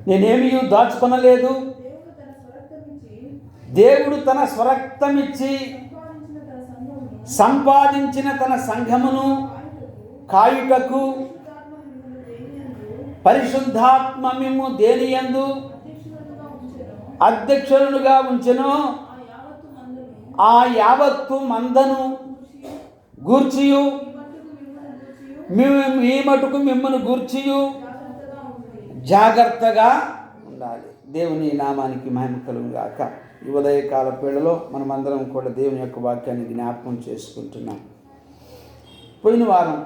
నేనేమీ దాచుకొనలేదు. దేవుడు తన స్వరక్తమిచ్చి సంపాదించిన తన సంఘమును కాయుటకు పరిశుద్ధాత్మ మిమ్ము దేనియందు అధ్యక్షులుగా ఉంచెను. ఆ యావత్తు మందను గూర్చియు మీ మటుకు మిమ్మల్ని గూర్చియు జాగ్రత్తగా ఉండాలి. దేవుని నామానికి మహిమ కలుగును గాక. ఈ ఉదయకాల వేళలో మనమందరం కూడా దేవుని యొక్క వాక్యాన్ని జ్ఞాపకం చేసుకుంటున్నాం. పోయిన వారం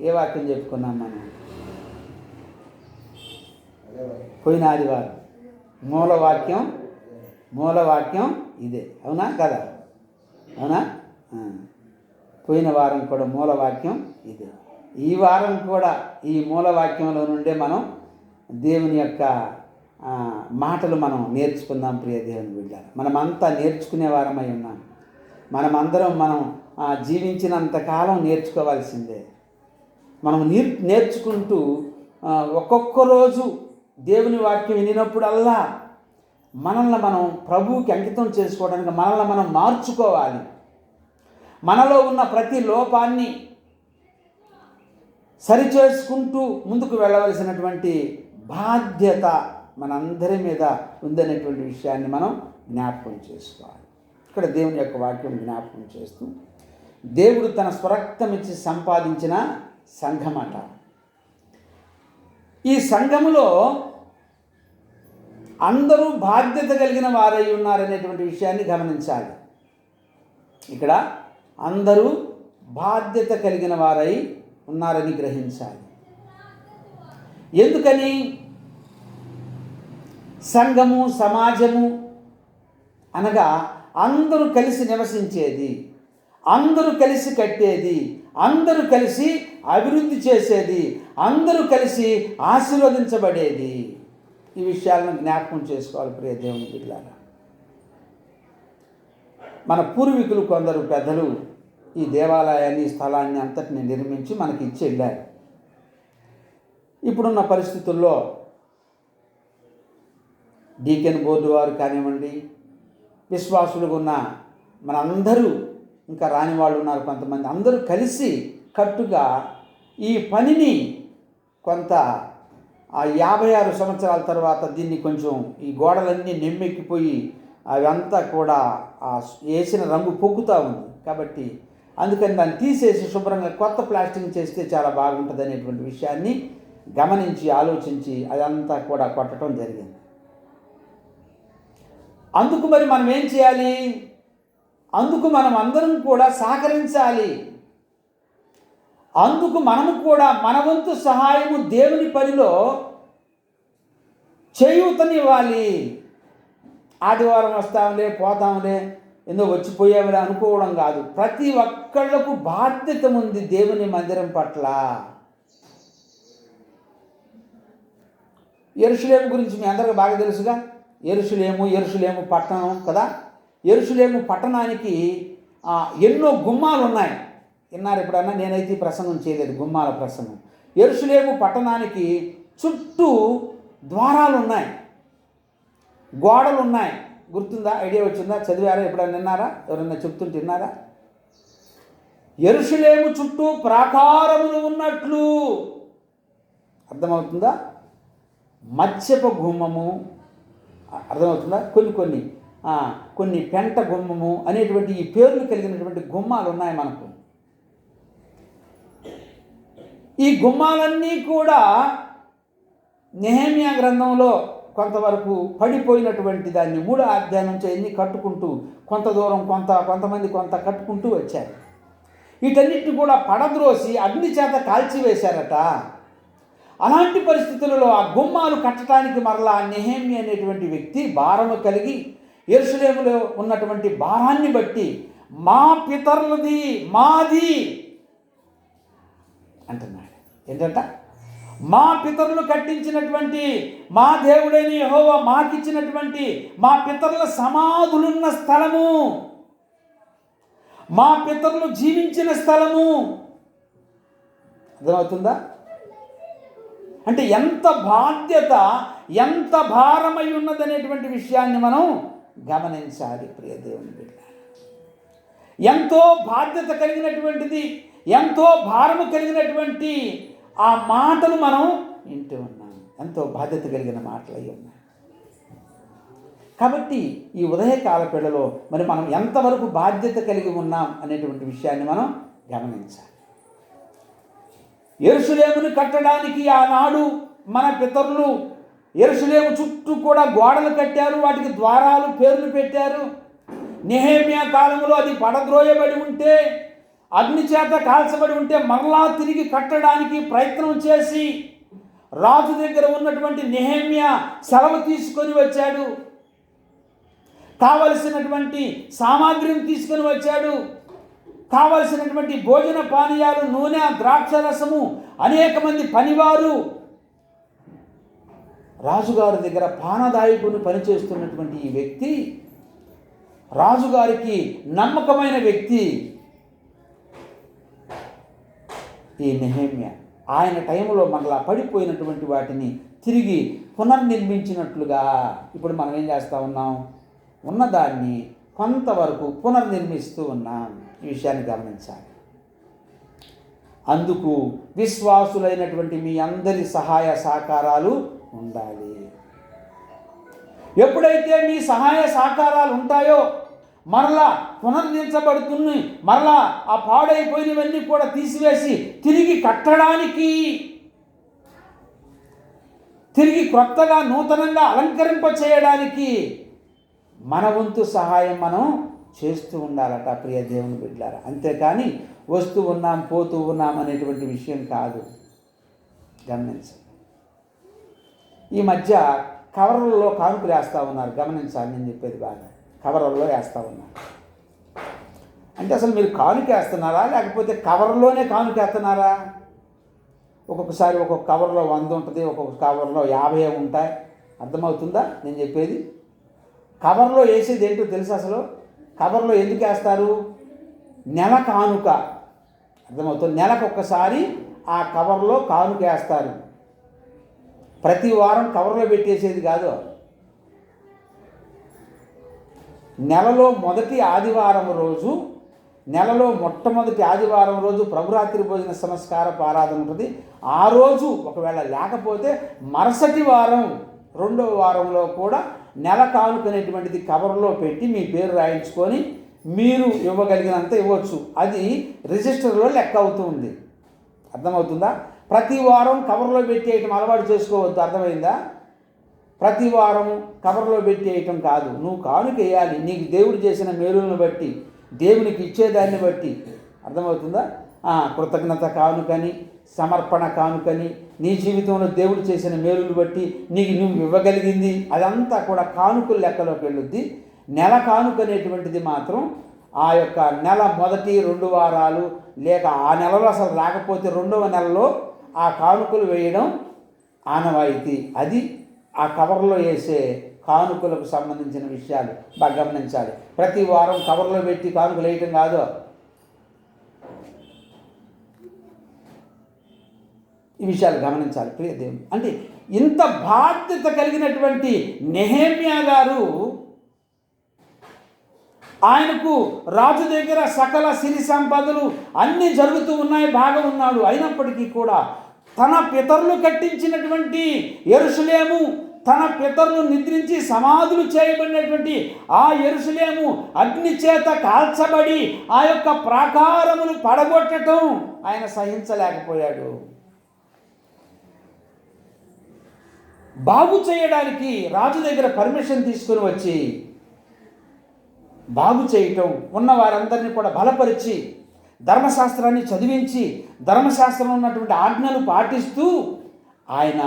ఏ వాక్యం చెప్పుకున్నాం మనం? పోయిన ఆదివారం మూలవాక్యం ఇదే, అవునా కదా? అవునా? పోయిన వారం కూడా మూలవాక్యం ఇదే. ఈ వారం కూడా ఈ మూలవాక్యంలో నుండే మనం దేవుని యొక్క మాటలు మనం నేర్చుకుందాం. ప్రియ దేవుని బిడ్డలారా, మనమంతా నేర్చుకునే వారమై ఉన్నాం. మనమందరం జీవించినంతకాలం నేర్చుకోవాల్సిందే. మనం నేర్చుకుంటూ ఒక్కొక్క రోజు దేవుని వాక్యం వినినప్పుడల్లా మనల్ని మనం ప్రభువుకి అంకితం చేసుకోవడానికి మనల్ని మనం మార్చుకోవాలి. మనలో ఉన్న ప్రతి లోపాన్ని సరిచేసుకుంటూ ముందుకు వెళ్ళవలసినటువంటి బాధ్యత మనందరి మీద ఉందనేటువంటి విషయాన్ని మనం జ్ఞాపకం చేసుకోవాలి. ఇక్కడ దేవుని యొక్క వాక్యం జ్ఞాపకం చేస్తూ, దేవుడు తన స్వరక్తమిచ్చి సంపాదించిన సంఘమట. ఈ సంఘములో అందరూ బాధ్యత కలిగిన వారై ఉన్నారనేటువంటి విషయాన్ని గమనించాలి. ఇక్కడ అందరూ బాధ్యత కలిగిన వారై ఉన్నారని గ్రహించాలి. ఎందుకని? సంఘము, సమాజము అనగా అందరూ కలిసి నివసించేది, అందరూ కలిసి కట్టేది, అందరూ కలిసి అభివృద్ధి చేసేది, అందరూ కలిసి ఆశీర్వదించబడేది. ఈ విషయాలను జ్ఞాపకం చేసుకోవాలి. ప్రియ దేవుని బిడ్డలారా, మన పూర్వీకులు కొందరు పెద్దలు ఈ దేవాలయాన్ని, స్థలాన్ని అంతటిని నిర్మించి మనకి ఇచ్చి వెళ్ళారు. ఇప్పుడున్న పరిస్థితుల్లో డీకెన్ బోర్డు వారు కానివ్వండి, విశ్వాసులుగా ఉన్న మనందరూ, ఇంకా రాని వాళ్ళు ఉన్నారు కొంతమంది, అందరూ కలిసి కట్టుగా ఈ పనిని కొంత 56 సంవత్సరాల తర్వాత దీన్ని కొంచెం ఈ గోడలన్నీ నెమ్మెక్కిపోయి అవంతా కూడా వేసిన రంగు పొక్కుతూ ఉంది. కాబట్టి అందుకని దాన్ని తీసేసి శుభ్రంగా కొత్త ప్లాస్టింగ్ చేస్తే చాలా బాగుంటుంది అనేటువంటి విషయాన్ని గమనించి ఆలోచించి అదంతా కూడా కొట్టడం జరిగింది. అందుకు మరి మనం ఏం చేయాలి? అందుకు మనం అందరం కూడా సహకరించాలి. అందుకు మనము కూడా మన వంతు సహాయము దేవుని పనిలో చేయూతనివ్వాలి. ఆదివారం వస్తాంలే, పోతాంలే, ఎందుకు వచ్చిపోయామని అనుకోవడం కాదు. ప్రతి ఒక్కళ్లకు బాధ్యత ఉంది దేవుని మందిరం పట్ల. యెరూషలేము గురించి మీ అందరికీ బాగా తెలుసుగా. యెరూషలేము పట్టణం కదా. యెరూషలేము పట్టణానికి ఎన్నో గుమ్మాలు ఉన్నాయి. విన్నారు ఎప్పుడన్నా? నేనైతే ప్రసంగం చేయలేదు, గుమ్మాల ప్రసంగం. యెరూషలేము పట్టణానికి చుట్టూ ద్వారాలు ఉన్నాయి, గోడలు ఉన్నాయి. గుర్తుందా? ఐడియా వచ్చిందా? చదివారా? ఎప్పుడన్నా విన్నారా? ఎవరన్నా చెప్తుంటే విన్నారా? యెరూషలేము చుట్టూ ప్రాకారములు ఉన్నట్లు. అర్థమవుతుందా? మత్స్యపు గుమ్మము, అర్థమవుతుందా? కొన్ని పెంట గుమ్మము అనేటువంటి ఈ పేర్లు కలిగినటువంటి గుమ్మాలు ఉన్నాయి మనకు. ఈ గుమ్మాలన్నీ కూడా నెహెమ్యా గ్రంథంలో కొంతవరకు పడిపోయినటువంటి దాన్ని 3వ అధ్యాయం నుంచి ఎన్ని కట్టుకుంటూ కొంత దూరం కొంతమంది కట్టుకుంటూ వచ్చారు. వీటన్నిటిని కూడా పడద్రోసి అగ్ని చేత కాల్చివేశారట. అలాంటి పరిస్థితులలో ఆ గుమ్మాలు కట్టడానికి మరలా నెహెమ్యా అనేటువంటి వ్యక్తి భారము కలిగి యెరూషలేములో ఉన్నటువంటి భారాన్ని బట్టి మా పితరులది, మాది అంటున్నాడు. ఏంటంట? మా పితరులు కట్టించినటువంటి, మా దేవుడైన యెహోవా మాకిచ్చినటువంటి మా పితరుల సమాధులున్న స్థలము, మా పితరులు జీవించిన స్థలము. అర్థమవుతుందా? అంటే ఎంత బాధ్యత, ఎంత భారమై ఉన్నదనేటువంటి విషయాన్ని మనం గమనించాలి ప్రియ దేవుని బిడ్డ. ఎంతో బాధ్యత కలిగినటువంటిది, ఎంతో భారము కలిగినటువంటి ఆ మాటలు మనం వింటూ ఉన్నాం. ఎంతో బాధ్యత కలిగిన మాటలు అయి ఉన్నాయి. కాబట్టి ఈ ఉదయకాల వేళలో మరి మనం ఎంతవరకు బాధ్యత కలిగి ఉన్నాం అనేటువంటి విషయాన్ని మనం గమనించాలి. యెరూషలేమును కట్టడానికి ఆనాడు మన పితరులు యెరూషలేము చుట్టూ కూడా గోడలు కట్టారు, వాటికి ద్వారాలు, పేర్లు పెట్టారు. నెహెమ్యా కాలంలో అది పడద్రోయబడి ఉంటే, అగ్ని చేత కాల్చబడి ఉంటే మరలా తిరిగి కట్టడానికి ప్రయత్నం చేసి రాజు దగ్గర ఉన్నటువంటి నెహెమ్యా సెలవు తీసుకొని వచ్చాడు. కావలసినటువంటి సామాగ్రిని తీసుకొని వచ్చాడు. కావలసినటువంటి భోజన పానీయాలు, నూనె, ద్రాక్షరసము, అనేక మంది పనివారు, రాజుగారి దగ్గర పానదాయకుని పనిచేస్తున్నటువంటి ఈ వ్యక్తి, రాజుగారికి నమ్మకమైన వ్యక్తి ఈ నెహెమ్యా. ఆయన టైంలో మనలా పడిపోయినటువంటి వాటిని తిరిగి పునర్నిర్మించినట్లుగా ఇప్పుడు మనం ఏం చేస్తూ ఉన్నాం? ఉన్నదాన్ని కొంతవరకు పునర్నిర్మిస్తూ ఉన్నాం. ఈ విషయాన్ని గమనించాలి. అందుకు విశ్వాసులైనటువంటి మీ అందరి సహాయ సహకారాలు ఉండాలి. ఎప్పుడైతే మీ సహాయ సహకారాలు ఉంటాయో మరలా పునర్నిర్మించబడుతుంది, మరలా ఆ పాడైపోయినవన్నీ కూడా తీసివేసి తిరిగి కట్టడానికి, తిరిగి కొత్తగా నూతనంగా అలంకరింప చేయడానికి మన వంతు సహాయం మనం చేస్తూ ఉండాలట ప్రియ దేవుని బిడ్డలారా. అంతేకాని వస్తూ ఉన్నాం, పోతూ ఉన్నాం అనేటువంటి విషయం కాదు. గమనించాలి. ఈ మధ్య కవర్లలో కానుకలు వేస్తూ ఉన్నారు. గమనించాలి, నేను చెప్పేది బాగా. కవర్లలో వేస్తూ ఉన్నారు అంటే అసలు మీరు కానుక వేస్తున్నారా, లేకపోతే కవర్లోనే కానుక వేస్తున్నారా? ఒక్కొక్కసారి ఒక్కొక్క కవర్లో 100 ఉంటుంది, ఒక్కొక్క కవర్లో 50 ఉంటాయి. అర్థమవుతుందా నేను చెప్పేది? కవర్లో వేసేది ఏంటో తెలుసు? అసలు కవర్లో ఎందుకు వేస్తారు? నెల కానుక. అర్థమవుతుంది? నెలకు ఒక్కసారి ఆ కవర్లో కానుక వేస్తారు. ప్రతి వారం కవర్లో పెట్టేసేది కాదు. నెలలో మొదటి ఆదివారం రోజు, నెలలో మొట్టమొదటి ఆదివారం రోజు ప్రభురాత్రి భోజన సంస్కారపు ఆరాధన ఉంటుంది. ఆ రోజు ఒకవేళ లేకపోతే మరుసటి వారం, రెండవ వారంలో కూడా నెల కానుకనేటువంటిది కవర్లో పెట్టి మీ పేరు రాయించుకొని మీరు ఇవ్వగలిగినంత ఇవ్వచ్చు. అది రిజిస్టర్లో లెక్క అవుతూ ఉంది. అర్థమవుతుందా? ప్రతి వారం కవర్లో పెట్టేయటం అలవాటు చేసుకోవద్దు. అర్థమైందా? ప్రతి వారం కవర్లో పెట్టేయటం కాదు. నువ్వు కానుక వేయాలి నీకు దేవుడు చేసిన మేలులను బట్టి, దేవునికి ఇచ్చేదాన్ని బట్టి. అర్థమవుతుందా? కృతజ్ఞత కానుకని, సమర్పణ కానుకని, నీ జీవితంలో దేవుడు చేసిన మేలును బట్టి నీకు నువ్వు ఇవ్వగలిగింది అదంతా కూడా కానుకల లెక్కలోకి వెళ్ళుద్ది. నెల కానుక అనేటువంటిది మాత్రం ఆ యొక్క నెల మొదటి 2 వారాలు, లేక ఆ నెలలో అసలు రాకపోతే 2వ నెలలో ఆ కానుకలు వేయడం ఆనవాయితీ. అది ఆ కవర్లో వేసే కానుకలకు సంబంధించిన విషయాలు బాగా గమనించాలి. ప్రతి వారం కవర్లో పెట్టి కానుకలు వేయటం కాదు. ఈ విషయాలు గమనించాలి ప్రియ దేవుని. అంటే ఇంత బాధ్యత కలిగినటువంటి నెహెమ్యా గారు, ఆయనకు రాజు దగ్గర సకల సిరి సంపదలు అన్నీ జరుగుతూ ఉన్నాయి, బాగా ఉన్నాడు. అయినప్పటికీ కూడా తన పితరులు కట్టించినటువంటి యెరూషలేము, తన పితరులు నిద్రించి సమాధులు చేయబడినటువంటి ఆ యెరూషలేము అగ్ని చేత కాల్చబడి ఆ యొక్క ప్రాకారమును పడగొట్టడం ఆయన సహించలేకపోయాడు. బాగు చేయడానికి రాజు దగ్గర పర్మిషన్ తీసుకుని వచ్చి బాగు చేయటం, ఉన్న వారందరినీ కూడా బలపరిచి, ధర్మశాస్త్రాన్ని చదివించి, ధర్మశాస్త్రంలో ఉన్నటువంటి ఆజ్ఞలు పాటిస్తూ, ఆయన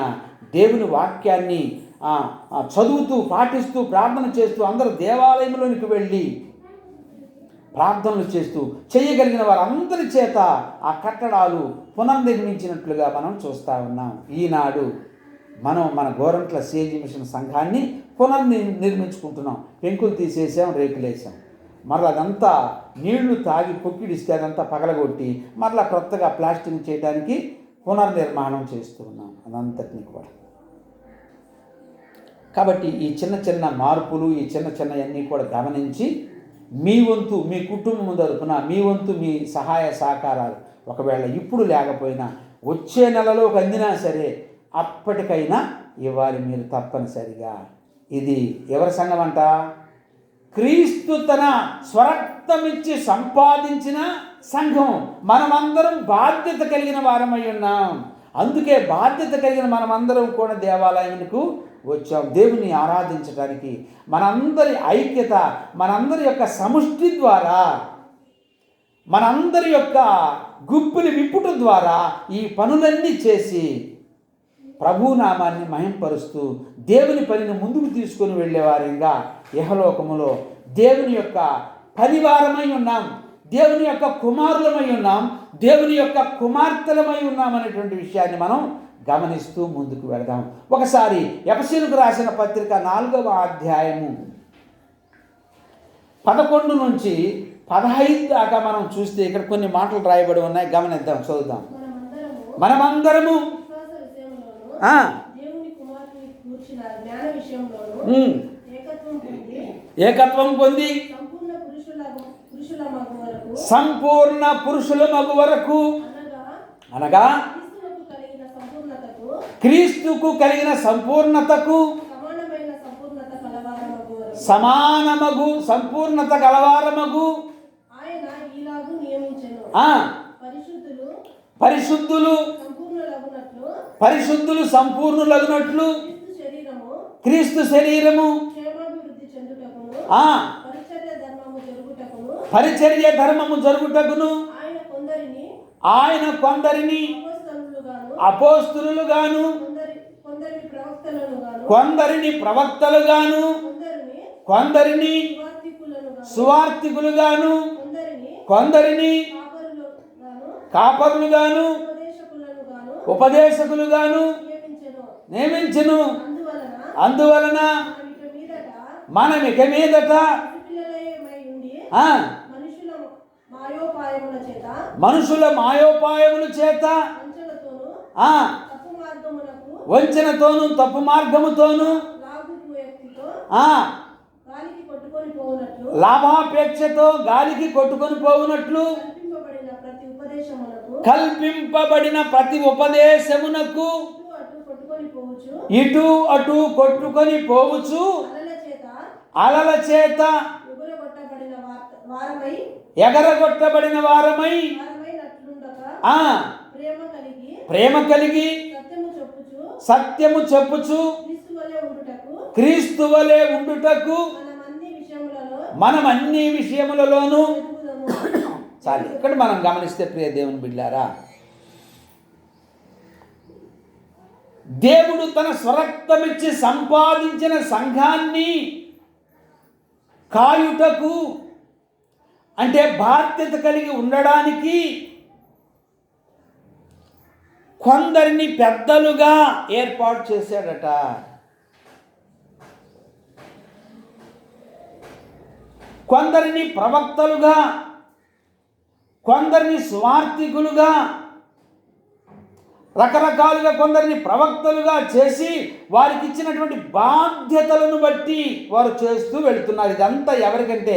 దేవుని వాక్యాన్ని చదువుతూ, పాటిస్తూ, ప్రార్థన చేస్తూ, అందరూ దేవాలయంలోనికి వెళ్ళి ప్రార్థనలు చేస్తూ చేయగలిగిన వారందరి చేత ఆ కట్టడాలు పునర్నిర్మించినట్లుగా మనం చూస్తూ ఉన్నాం. ఈనాడు మనం మన గోరంట్ల సిఎన్జి మిషన్ సంఘాన్ని పునర్నిర్మించుకుంటున్నాం. పెంకులు తీసేసాం, రేకులు వేసాం. మరలా అదంతా నీళ్లు తాగి పొక్కిడిస్తే అదంతా పగలగొట్టి మరలా కొత్తగా ప్లాస్టింగ్ చేయడానికి పునర్నిర్మాణం చేస్తూ ఉన్నాం అదంతటిని కూడా. కాబట్టి ఈ చిన్న చిన్న మార్పులు, ఈ చిన్న చిన్నవన్నీ కూడా గమనించి మీ వంతు, మీ కుటుంబం తరపున మీ వంతు, మీ సహాయ సహకారాలు ఒకవేళ ఇప్పుడు లేకపోయినా వచ్చే నెలలోకి అందినా సరే అప్పటికైనా ఇవ్వాలి మీరు తప్పనిసరిగా. ఇది ఎవరి సంఘం అంట? క్రీస్తు తన స్వరక్తమిచ్చి సంపాదించిన సంఘం. మనమందరం బాధ్యత కలిగిన వారమై ఉన్నాం. అందుకే బాధ్యత కలిగిన మనమందరం కూడా దేవాలయానికి వచ్చాం, దేవుని ఆరాధించడానికి. మనందరి ఐక్యత, మనందరి యొక్క సముష్టి ద్వారా, మనందరి యొక్క గుప్పులు విప్పుట ద్వారా ఈ పనులన్నీ చేసి ప్రభునామాన్ని మహింపరుస్తూ దేవుని పనిని ముందుకు తీసుకొని వెళ్ళేవారంగా ఇహలోకములో దేవుని యొక్క పరివారమై ఉన్నాం, దేవుని యొక్క కుమారులమై ఉన్నాం, దేవుని యొక్క కుమార్తెలమై ఉన్నాం అనేటువంటి విషయాన్ని మనం గమనిస్తూ ముందుకు వెళదాం. ఒకసారి ఎఫెసీయులకు రాసిన పత్రిక 4వ అధ్యాయము 11 నుంచి 15 దాకా మనం చూస్తే ఇక్కడ కొన్ని మాటలు రాయబడి ఉన్నాయి. గమనిద్దాం, చదువుదాం. మనమందరము ఏకత్వం పొంది సంపూర్ణ పురుషుల మగు వరకు, అనగా క్రీస్తుకు కలిగిన సంపూర్ణతకు సమానమగు సంపూర్ణత గలవారమగు పరిశుద్ధులు సంపూర్ణులగునట్లు క్రీస్తు శరీరము పరిచర్య ధర్మము జరుగుటకును ఆయన కొందరిని అపోస్తలుగాను, కొందరిని ప్రవక్తలుగాను, కొందరిని సువార్తికులుగాను, కొందరిని కాపరులుగాను, ఉపదేశకులుగాను నియమించెను. అందువలన మనం ఇక మీదట మనుషుల మాయోపాయముల చేత వంచనతోను తప్పు మార్గముతోను లాభాపేక్షతో గాలికి కొట్టుకొని పోవునట్లు కల్పింపబడిన ప్రతి ఉపదేశమునకు ఇటు అటు కొట్టుకొని పోవచ్చు అలల చేత ఎగరగొట్టబడిన వారమై ప్రేమ కలిగి సత్యము చెప్పుచు క్రీస్తు వలె ఉండుటకు మనం అన్ని విషయములలోనూ చాలు. ఇక్కడ మనం గమనిస్తే ప్రియ దేవుని బిడ్డలారా, దేవుడు తన స్వరక్తమిచ్చి సంపాదించిన సంఘాన్ని కాయుటకు, అంటే బాధ్యత కలిగి ఉండడానికి కొందరిని పెద్దలుగా ఏర్పాటు చేశాడట. కొందరిని ప్రవక్తలుగా, కొందరిని సువార్తికులుగా, రకరకాలుగా కొందరిని ప్రవక్తలుగా చేసి వారికి ఇచ్చినటువంటి బాధ్యతలను బట్టి వారు చేస్తూ వెళుతున్నారు. ఇదంతా ఎవరికంటే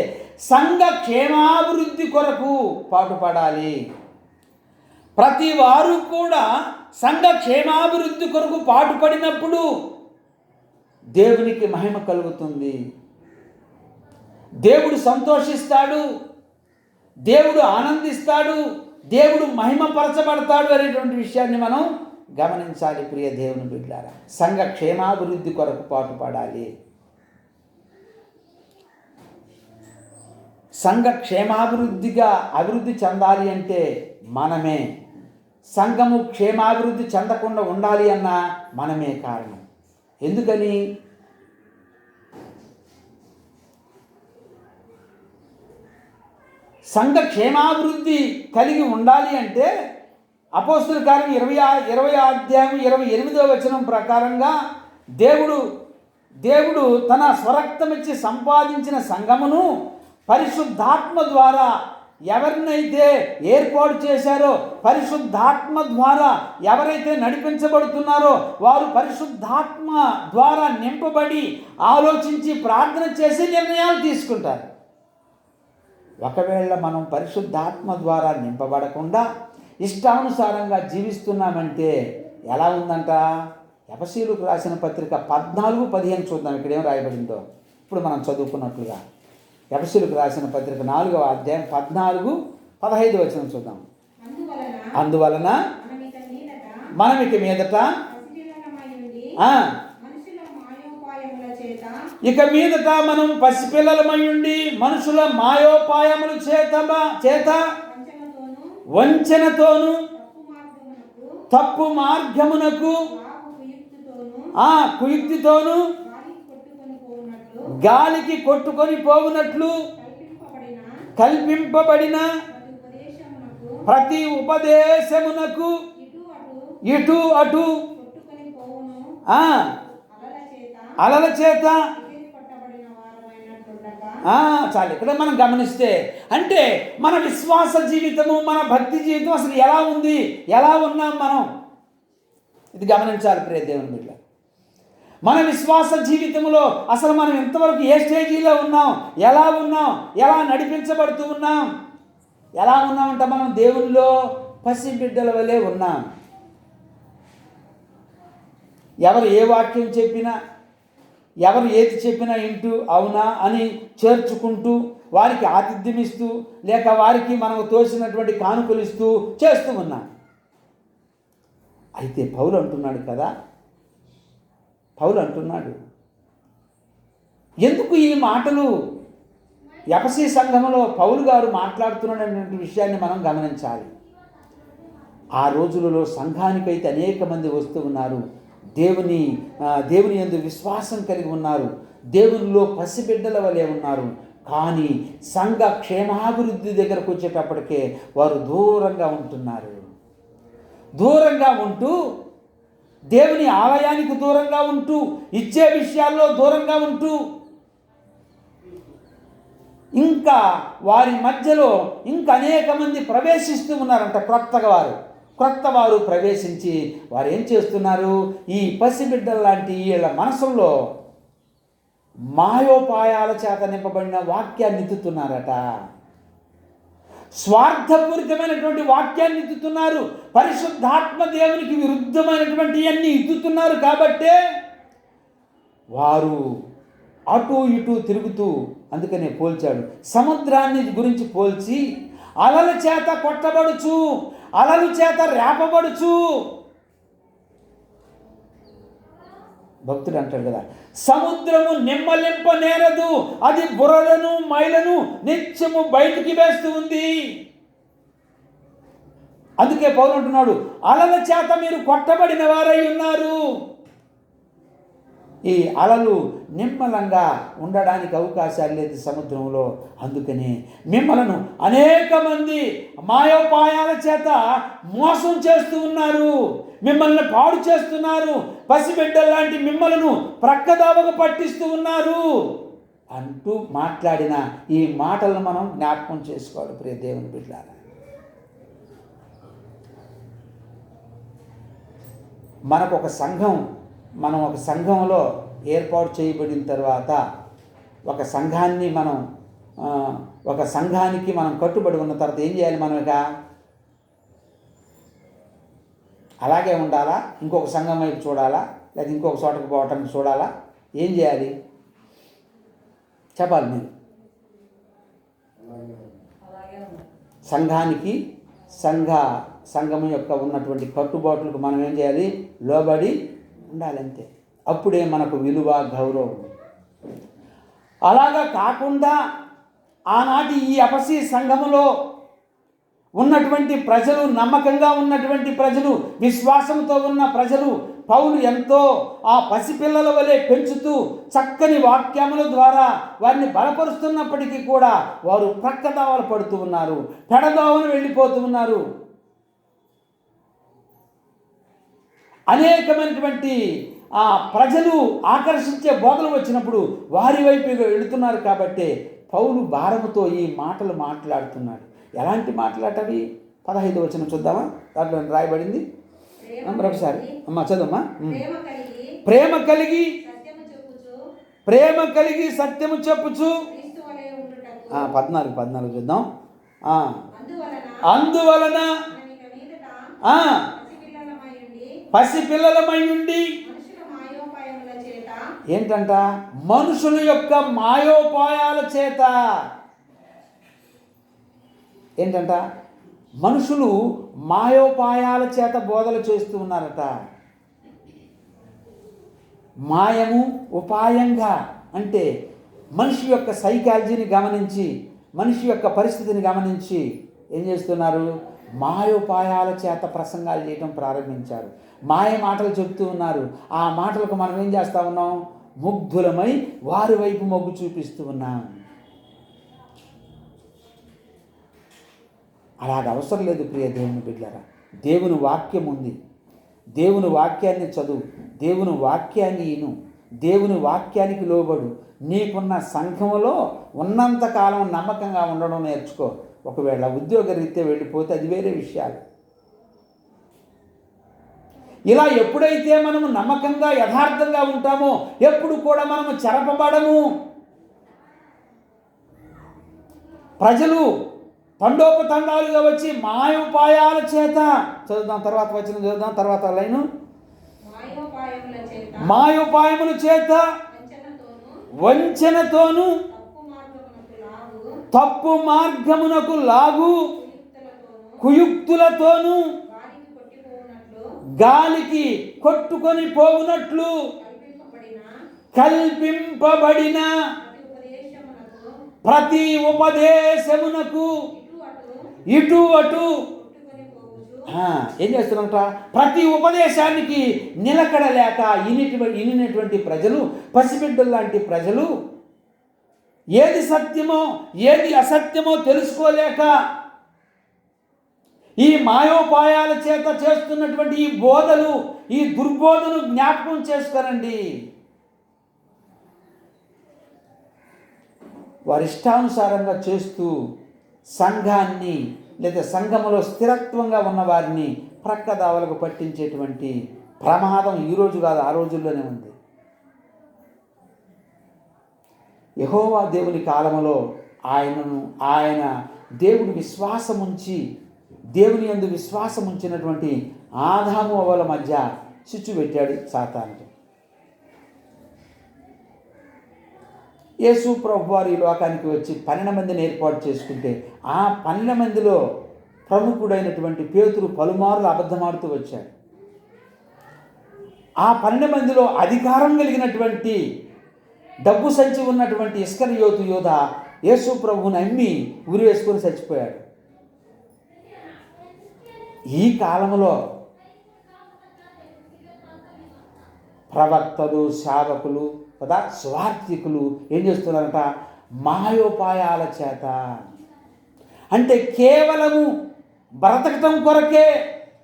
సంఘ క్షేమాభివృద్ధి కొరకు పాటుపడాలి. ప్రతి వారు కూడా సంఘ క్షేమాభివృద్ధి కొరకు పాటుపడినప్పుడు దేవునికి మహిమ కలుగుతుంది, దేవుడు సంతోషిస్తాడు, దేవుడు ఆనందిస్తాడు, దేవుడు మహిమపరచబడతాడు అనేటువంటి విషయాన్ని మనం గమనించాలి. ప్రియ దేవుని బిడ్డలారా, సంఘ క్షేమాభివృద్ధి కొరకు పాటుపడాలి. సంఘ క్షేమాభివృద్ధిగా అభివృద్ధి చెందాలి అంటే మనమే, సంఘము క్షేమాభివృద్ధి చెందకుండా ఉండాలి అన్న మనమే కారణం. ఎందుకని? సంఘ క్షేమాభివృద్ధి కలిగి ఉండాలి అంటే అపోస్తలుల కార్యం 20వ అధ్యాయం 28వ వచనం ప్రకారంగా దేవుడు తన స్వరక్తమిచ్చి సంపాదించిన సంఘమును పరిశుద్ధాత్మ ద్వారా ఎవరినైతే ఏర్పాటు చేశారో, పరిశుద్ధాత్మ ద్వారా ఎవరైతే నడిపించబడుతున్నారో వారు పరిశుద్ధాత్మ ద్వారా నింపబడి ఆలోచించి ప్రార్థన చేసి నిర్ణయాలు తీసుకుంటారు. ఒకవేళ మనం పరిశుద్ధాత్మ ద్వారా నింపబడకుండా ఇష్టానుసారంగా జీవిస్తున్నామంటే ఎలా ఉందంట? ఎఫెసీయులకు రాసిన పత్రిక 14:15 చూద్దాం. ఇక్కడ ఏం రాయబడిందో ఇప్పుడు మనం చదువుకున్నట్లుగా. ఎఫెసీయులకు రాసిన పత్రిక 4వ అధ్యాయం 14-15 వచనం చూద్దాం. అందువలన మనం ఇక మీదట మనం పసిపిల్లలమై ఉండి మనుషుల మాయోపాయముల చేత వంచనతోను తప్పు మార్గమునకు కుయుక్తితోను గాలికి కొట్టుకొని పోవునట్లు కల్పింపబడిన ప్రతి ఉపదేశమునకు ఇటు అటు అలల చేత చాలు. ఇక్కడ మనం గమనిస్తే అంటే మన విశ్వాస జీవితము, మన భక్తి జీవితం అసలు ఎలా ఉంది, ఎలా ఉన్నాం మనం, ఇది గమనించాలి ప్రియ దేవుని బిడ్డ. మన విశ్వాస జీవితంలో అసలు మనం ఇంతవరకు ఏ స్టేజీలో ఉన్నాం, ఎలా నడిపించబడుతూ ఉన్నాం, ఎలా ఉన్నామంటే మనం దేవునిలో పసిబిడ్డల వలె ఉన్నాం. ఎవరు ఏ వాక్యం చెప్పినా, ఎవరు ఏది చెప్పినా ఇంటూ అవునా అని చేర్చుకుంటూ వారికి ఆతిథ్యం ఇస్తూ లేక వారికి మనకు తోసినటువంటి కానుకలు ఇస్తూ చేస్తూ ఉన్నాం. అయితే పౌలు అంటున్నాడు ఎందుకు ఈ మాటలు ఎఫెసీ సంఘంలో పౌలు గారు మాట్లాడుతున్నాడనే విషయాన్ని మనం గమనించాలి. ఆ రోజులలో సంఘానికైతే అనేక మంది వస్తూ ఉన్నారు, దేవుని యందు విశ్వాసం కలిగి ఉన్నారు, దేవునిలో పసిబిడ్డల వలె ఉన్నారు. కానీ సంఘ క్షేమాభివృద్ధి దగ్గరకు వచ్చేటప్పటికే వారు దూరంగా ఉంటూ దేవుని ఆలయానికి దూరంగా ఉంటూ ఇచ్చే విషయాల్లో దూరంగా ఉంటూ ఇంకా వారి మధ్యలో ఇంకా అనేక మంది ప్రవేశిస్తూ ఉన్నారంట. క్రొత్త వారు ప్రవేశించి వారు ఏం చేస్తున్నారు? ఈ పసిబిడ్డల లాంటి వీళ్ళ మనసుల్లో మాయోపాయాల చేత నింపబడిన వాక్యాన్ని ఎత్తుతున్నారట. స్వార్థపూరితమైనటువంటి వాక్యాన్ని ఎత్తుతున్నారు. పరిశుద్ధాత్మ దేవునికి విరుద్ధమైనటువంటి అన్ని ఎత్తుతున్నారు. కాబట్టే వారు అటు ఇటు తిరుగుతూ, అందుకనే పోల్చాడు, సముద్రాన్ని గురించి పోల్చి అలల చేత కొట్టబడుచు, అలల చేత రేపబడుచు. భక్తుడు అంటాడు కదా, సముద్రము నిమ్మలింపనేరదు, అది బురదను మైలను నిత్యము బయటికి వేస్తూ ఉంది. అందుకే పౌలు అంటున్నాడు, అలల చేత మీరు కొట్టబడిన వారై ఉన్నారు. ఈ అలలు నిమ్మలంగా ఉండడానికి అవకాశాలు లేదు సముద్రంలో. అందుకని మిమ్మలను అనేక మంది మాయోపాయాల చేత మోసం చేస్తూ ఉన్నారు, మిమ్మల్ని పాడు చేస్తున్నారు, పసిబిడ్డల్లాంటి మిమ్మలను ప్రక్కదావగా పట్టిస్తూ ఉన్నారు అంటూ మాట్లాడిన ఈ మాటలను మనం జ్ఞాపకం చేసుకోవాలి ప్రియ దేవుని బిడ్డలారా. మనం ఒక సంఘంలో ఏర్పాటు చేయబడిన తర్వాత ఒక సంఘానికి మనం కట్టుబడి ఉన్న తర్వాత ఏం చేయాలి? మనం ఇక అలాగే ఉండాలా? ఇంకొక సంఘం వైపు చూడాలా? లేదా ఇంకొక చోటకు పోవటానికి చూడాలా? ఏం చేయాలి చెప్పాలి మీరు? సంఘానికి సంఘం యొక్క ఉన్నటువంటి కట్టుబాట్లకు మనం ఏం చేయాలి? లోబడి ఉండాలంతే. అప్పుడే మనకు విలువ, గౌరవం. అలాగా కాకుండా ఆనాటి ఈ ఎఫెసీ సంఘములో ఉన్నటువంటి ప్రజలు, నమ్మకంగా ఉన్నటువంటి ప్రజలు, విశ్వాసంతో ఉన్న ప్రజలు పౌలు ఎంతో ఆ పసిపిల్లల వలె పెంచుతూ చక్కని వాక్యముల ద్వారా వారిని బలపరుస్తున్నప్పటికీ కూడా వారు ప్రక్కదావలు పడుతూ ఉన్నారు, పెడదావను వెళ్ళిపోతూ ఉన్నారు. అనేకమైనటువంటి ఆ ప్రజలు ఆకర్షించే బోధలు వచ్చినప్పుడు వారి వైపు వెళుతున్నారు. కాబట్టి పౌలు భారముతో ఈ మాటలు మాట్లాడుతున్నాడు. ఎలాంటి మాట్లాడటవి? 15వ వచనం చూద్దామా? దాంట్లో రాయబడింది మరొకసారి అమ్మా చదువమ్మా. ప్రేమ కలిగి సత్యము చెప్పుచు 14 చూద్దాం. అందువలన పసిపిల్లలమై ఉండి ఏంటంట? మనుషుల యొక్క మాయోపాయాల చేత ఏంటంట? మనుషులు మాయోపాయాల చేత బోధలు చేస్తూ ఉన్నారట. మాయము ఉపాయంగా అంటే మనిషి యొక్క సైకాలజీని గమనించి, మనిషి యొక్క పరిస్థితిని గమనించి ఏం చేస్తున్నారు? మాయోపాయాల చేత ప్రసంగాలు చేయటం ప్రారంభించారు. మాయ మాటలు చెప్తూ ఉన్నారు. ఆ మాటలకు మనం ఏం చేస్తూ ఉన్నాం? ముగ్ధులమై వారి వైపు మొగ్గు చూపిస్తూ ఉన్నాం. అలాగ అవసరం లేదు ప్రియ దేవుని బిడ్డలారా. దేవుని వాక్యం ఉంది. దేవుని వాక్యాన్ని చదువు, దేవుని వాక్యాన్ని విను, దేవుని వాక్యానికి లోబడు. నీకున్న సంఘములో ఉన్నంతకాలం నమ్మకంగా ఉండడం నేర్చుకో. ఒకవేళ ఉద్యోగరీత్యా వెళ్ళిపోతే అది వేరే విషయాలు. ఇలా ఎప్పుడైతే మనము నమ్మకంగా యథార్థంగా ఉంటామో ఎప్పుడు కూడా మనము చెరపబడము. ప్రజలు తండోపతండాలుగా వచ్చి మాయోపాయాల చేత చదువుదాం, తర్వాత వచ్చిన చదువుదాం, తర్వాత లైను. మాయోపాయముల చేత వంచనతోను తప్పు మార్గమునకు లాగు కుయుక్తులతోను గాలికి కొట్టుకొని పోవునట్లు కల్పింపబడిన ప్రతి ఉపదేశమునకు ఇటు అటు ఏం చేస్తున్నట? ప్రతి ఉపదేశానికి నిలకడ లేక ఇనినటువంటి ప్రజలు, పసిబిడ్డలు లాంటి ప్రజలు ఏది సత్యమో ఏది అసత్యమో తెలుసుకోలేక ఈ మాయోపాయాల చేత చేస్తున్నటువంటి ఈ బోధలు, ఈ దుర్బోధను జ్ఞాపకం చేసుకోరండి. వారి ఇష్టానుసారంగా చేస్తూ సంఘాన్ని లేదా సంఘములో స్థిరత్వంగా ఉన్న వారిని ప్రక్కదావలకు పట్టించేటువంటి ప్రమాదం ఈరోజు కాదు, ఆ రోజుల్లోనే ఉంది. యెహోవా దేవుని కాలములో ఆయన దేవుని విశ్వాసం ఉంచి, దేవుని యందు విశ్వాసం ఉంచినటువంటి ఆదాము అవ్వల మధ్య చిచ్చు పెట్టాడు సాతానుడు. యేసు ప్రభు వారు ఈ లోకానికి వచ్చి 12 మందిని ఏర్పాటు చేసుకుంటే ఆ 12 మందిలో ప్రముఖుడైనటువంటి పేతురు పలుమార్లు అబద్ధమాడుతూ వచ్చాడు. ఆ 12 మందిలో అధికారం కలిగినటువంటి డబ్బు సంచి ఉన్నటువంటి ఇస్కరియోతు యోధ యేసు ప్రభువుని అమ్మి ఉరి వేసుకొని చచ్చిపోయాడు. ఈ కాలంలో ప్రవక్తలు, సేవకులు కదా, స్వార్థికులు ఏం చేస్తున్నారంట? మాయోపాయాల చేత, అంటే కేవలము బ్రతకటం కొరకే,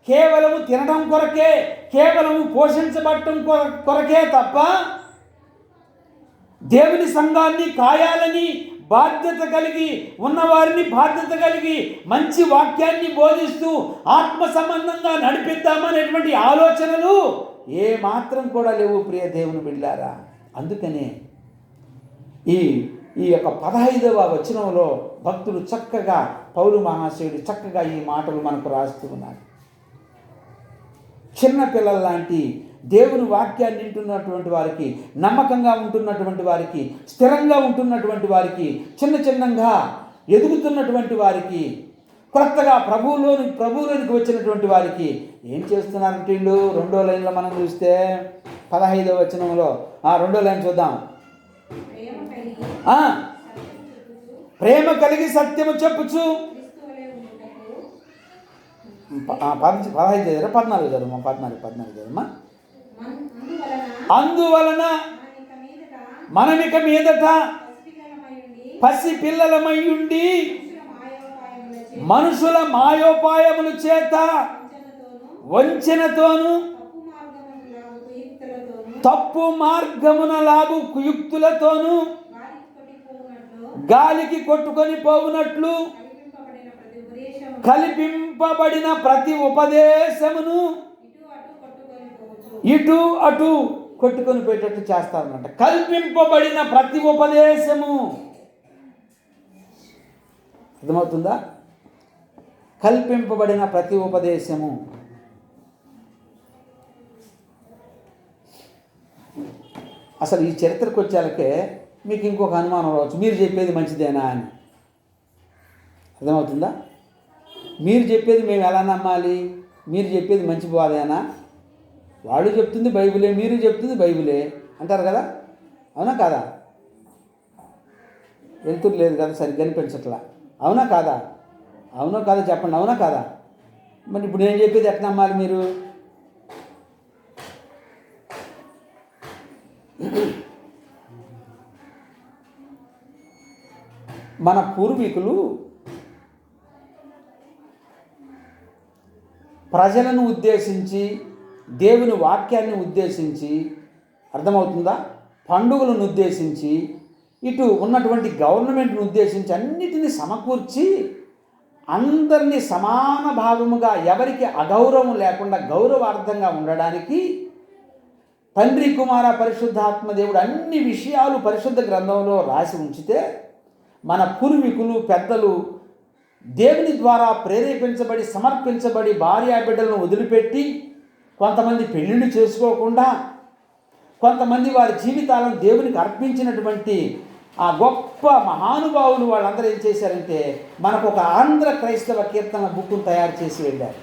కేవలము తినడం కొరకే, కేవలము పోషించబడటం కొరకే తప్ప దేవుని సంఘాన్ని కాయాలని బాధ్యత కలిగి ఉన్నవారిని బాధ్యత కలిగి మంచి వాక్యాన్ని బోధిస్తూ ఆత్మ సంబంధంగా నడిపిద్దామనేటువంటి ఆలోచనలు ఏ మాత్రం కూడా లేవు ప్రియ దేవుని బిడ్డలారా. అందుకనే ఈ యొక్క 15వ వచనంలో భక్తులు చక్కగా, పౌలు మహాశయుడు చక్కగా ఈ మాటలు మనకు రాస్తూ ఉన్నారు. చిన్నపిల్లల లాంటి దేవుని వాక్యాన్ని వింటున్నటువంటి వారికి, నమ్మకంగా ఉంటున్నటువంటి వారికి, స్థిరంగా ఉంటున్నటువంటి వారికి, చిన్నగా ఎదుగుతున్నటువంటి వారికి, కొత్తగా ప్రభువులోనికి వచ్చినటువంటి వారికి ఏం చేస్తున్నారంటే వీళ్ళు 2వ లైన్లో మనం చూస్తే 15వ వచనంలో 2వ లైన్ చూద్దాం. ప్రేమ కలిగి సత్యము చెప్పుచు 15 చదివారా? 14 చదవమ్మా. 14 చదవమ్మా. అందువలన మనమిక మీదట పసి పిల్లలమై ఉండి మనుషుల మాయోపాయముల చేత వంచనతోను తప్పు మార్గమున లాగు కుయుక్తులతోను గాలికి కొట్టుకొని పోవునట్లు కల్పింపబడిన ప్రతి ఉపదేశమును ఇటు అటు కొట్టుకొని పోయేటట్టు చేస్తారన్నమాట. కల్పింపబడిన ప్రతి ఉపదేశము, అర్థమవుతుందా? కల్పింపబడిన ప్రతి ఉపదేశము. అసలు ఈ చరిత్రకు వచ్చేలకే మీకు ఇంకొక అనుమానం రావచ్చు, మీరు చెప్పేది మంచిదేనా అని. అర్థమవుతుందా? మీరు చెప్పేది మేము ఎలా నమ్మాలి? మీరు చెప్పేది మంచి బోధేనా? వాడు చెప్తుంది బైబిలే, మీరు చెప్తుంది బైబిలే అంటారు కదా, అవునా కాదా? వెళ్తురు లేదు కదా, సరిగ్గా కనిపించట్లా, అవునా కాదా? అవునో కాదా చెప్పండి, అవునా కాదా? మరి ఇప్పుడు నేను చెప్పేది ఎట్లా నమ్మాలి మీరు? మన పూర్వీకులు ప్రజలను ఉద్దేశించి, దేవుని వాక్యాన్ని ఉద్దేశించి, అర్థమవుతుందా, పండుగలను ఉద్దేశించి, ఇటు ఉన్నటువంటి గవర్నమెంట్ను ఉద్దేశించి అన్నిటినీ సమకూర్చి అందరినీ సమాన భాగముగా, ఎవరికి అగౌరవం లేకుండా గౌరవార్థంగా ఉండడానికి తండ్రి కుమార పరిశుద్ధాత్మ దేవుడు అన్ని విషయాలు పరిశుద్ధ గ్రంథంలో రాసి ఉంచితే, మన పూర్వీకులు పెద్దలు దేవుని ద్వారా ప్రేరేపించబడి సమర్పించబడి భార్యా బిడ్డలను వదిలిపెట్టి, కొంతమంది పెళ్ళిళ్ళు చేసుకోకుండా, కొంతమంది వారి జీవితాలను దేవునికి అర్పించినటువంటి ఆ గొప్ప మహానుభావులు వాళ్ళందరూ ఏం చేశారంటే మనకు ఒక ఆంధ్ర క్రైస్తవ కీర్తన బుక్ను తయారు చేసి వెళ్ళారు.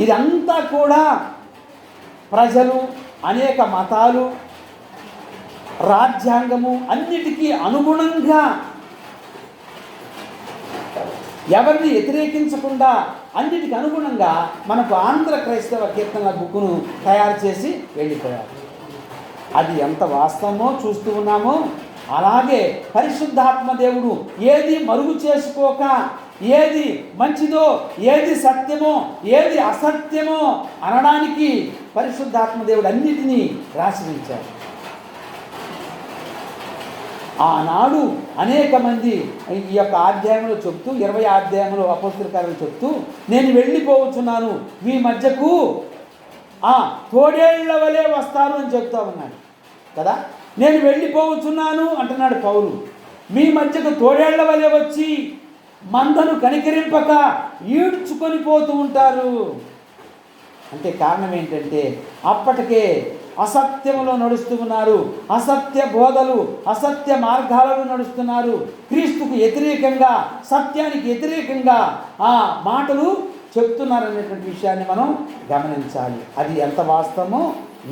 ఇదంతా కూడా ప్రజలు, అనేక మతాలు, రాజ్యాంగము అన్నిటికీ అనుగుణంగా ఎవరిని వ్యతిరేకించకుండా అన్నిటికీ అనుగుణంగా మనకు ఆంధ్ర క్రైస్తవ కీర్తనల బుక్ను తయారు చేసి వెళ్ళిపోయారు. అది ఎంత వాస్తవమో చూస్తూ ఉన్నామో, అలాగే పరిశుద్ధాత్మ దేవుడు ఏది మరుగు చేసుకోక, ఏది మంచిదో, ఏది సత్యమో, ఏది అసత్యమో అనడానికి పరిశుద్ధాత్మ దేవుడు అన్నిటినీ రాసి ఉంచారు. ఆనాడు అనేక మంది ఈ యొక్క అధ్యాయంలో చెప్తూ, 20 అధ్యాయంలో అపోస్తలుల కార్యాలు చెప్తూ, నేను వెళ్ళిపోవచ్చున్నాను, మీ మధ్యకు తోడేళ్ల వలె వస్తారు అని చెప్తా ఉన్నాడు కదా. నేను వెళ్ళిపోవచ్చున్నాను అంటున్నాడు పౌలు. మీ మధ్యకు తోడేళ్ల వలె వచ్చి మందను కనికరింపక ఈడ్చుకొని పోతూ ఉంటారు. అంటే కారణం ఏంటంటే అప్పటికే అసత్యములో నడుస్తూ ఉన్నారు, అసత్య బోధలు, అసత్య మార్గాలలో నడుస్తున్నారు, క్రీస్తుకు వ్యతిరేకంగా, సత్యానికి వ్యతిరేకంగా ఆ మాటలు చెప్తున్నారనేటువంటి విషయాన్ని మనం గమనించాలి. అది ఎంత వాస్తవమో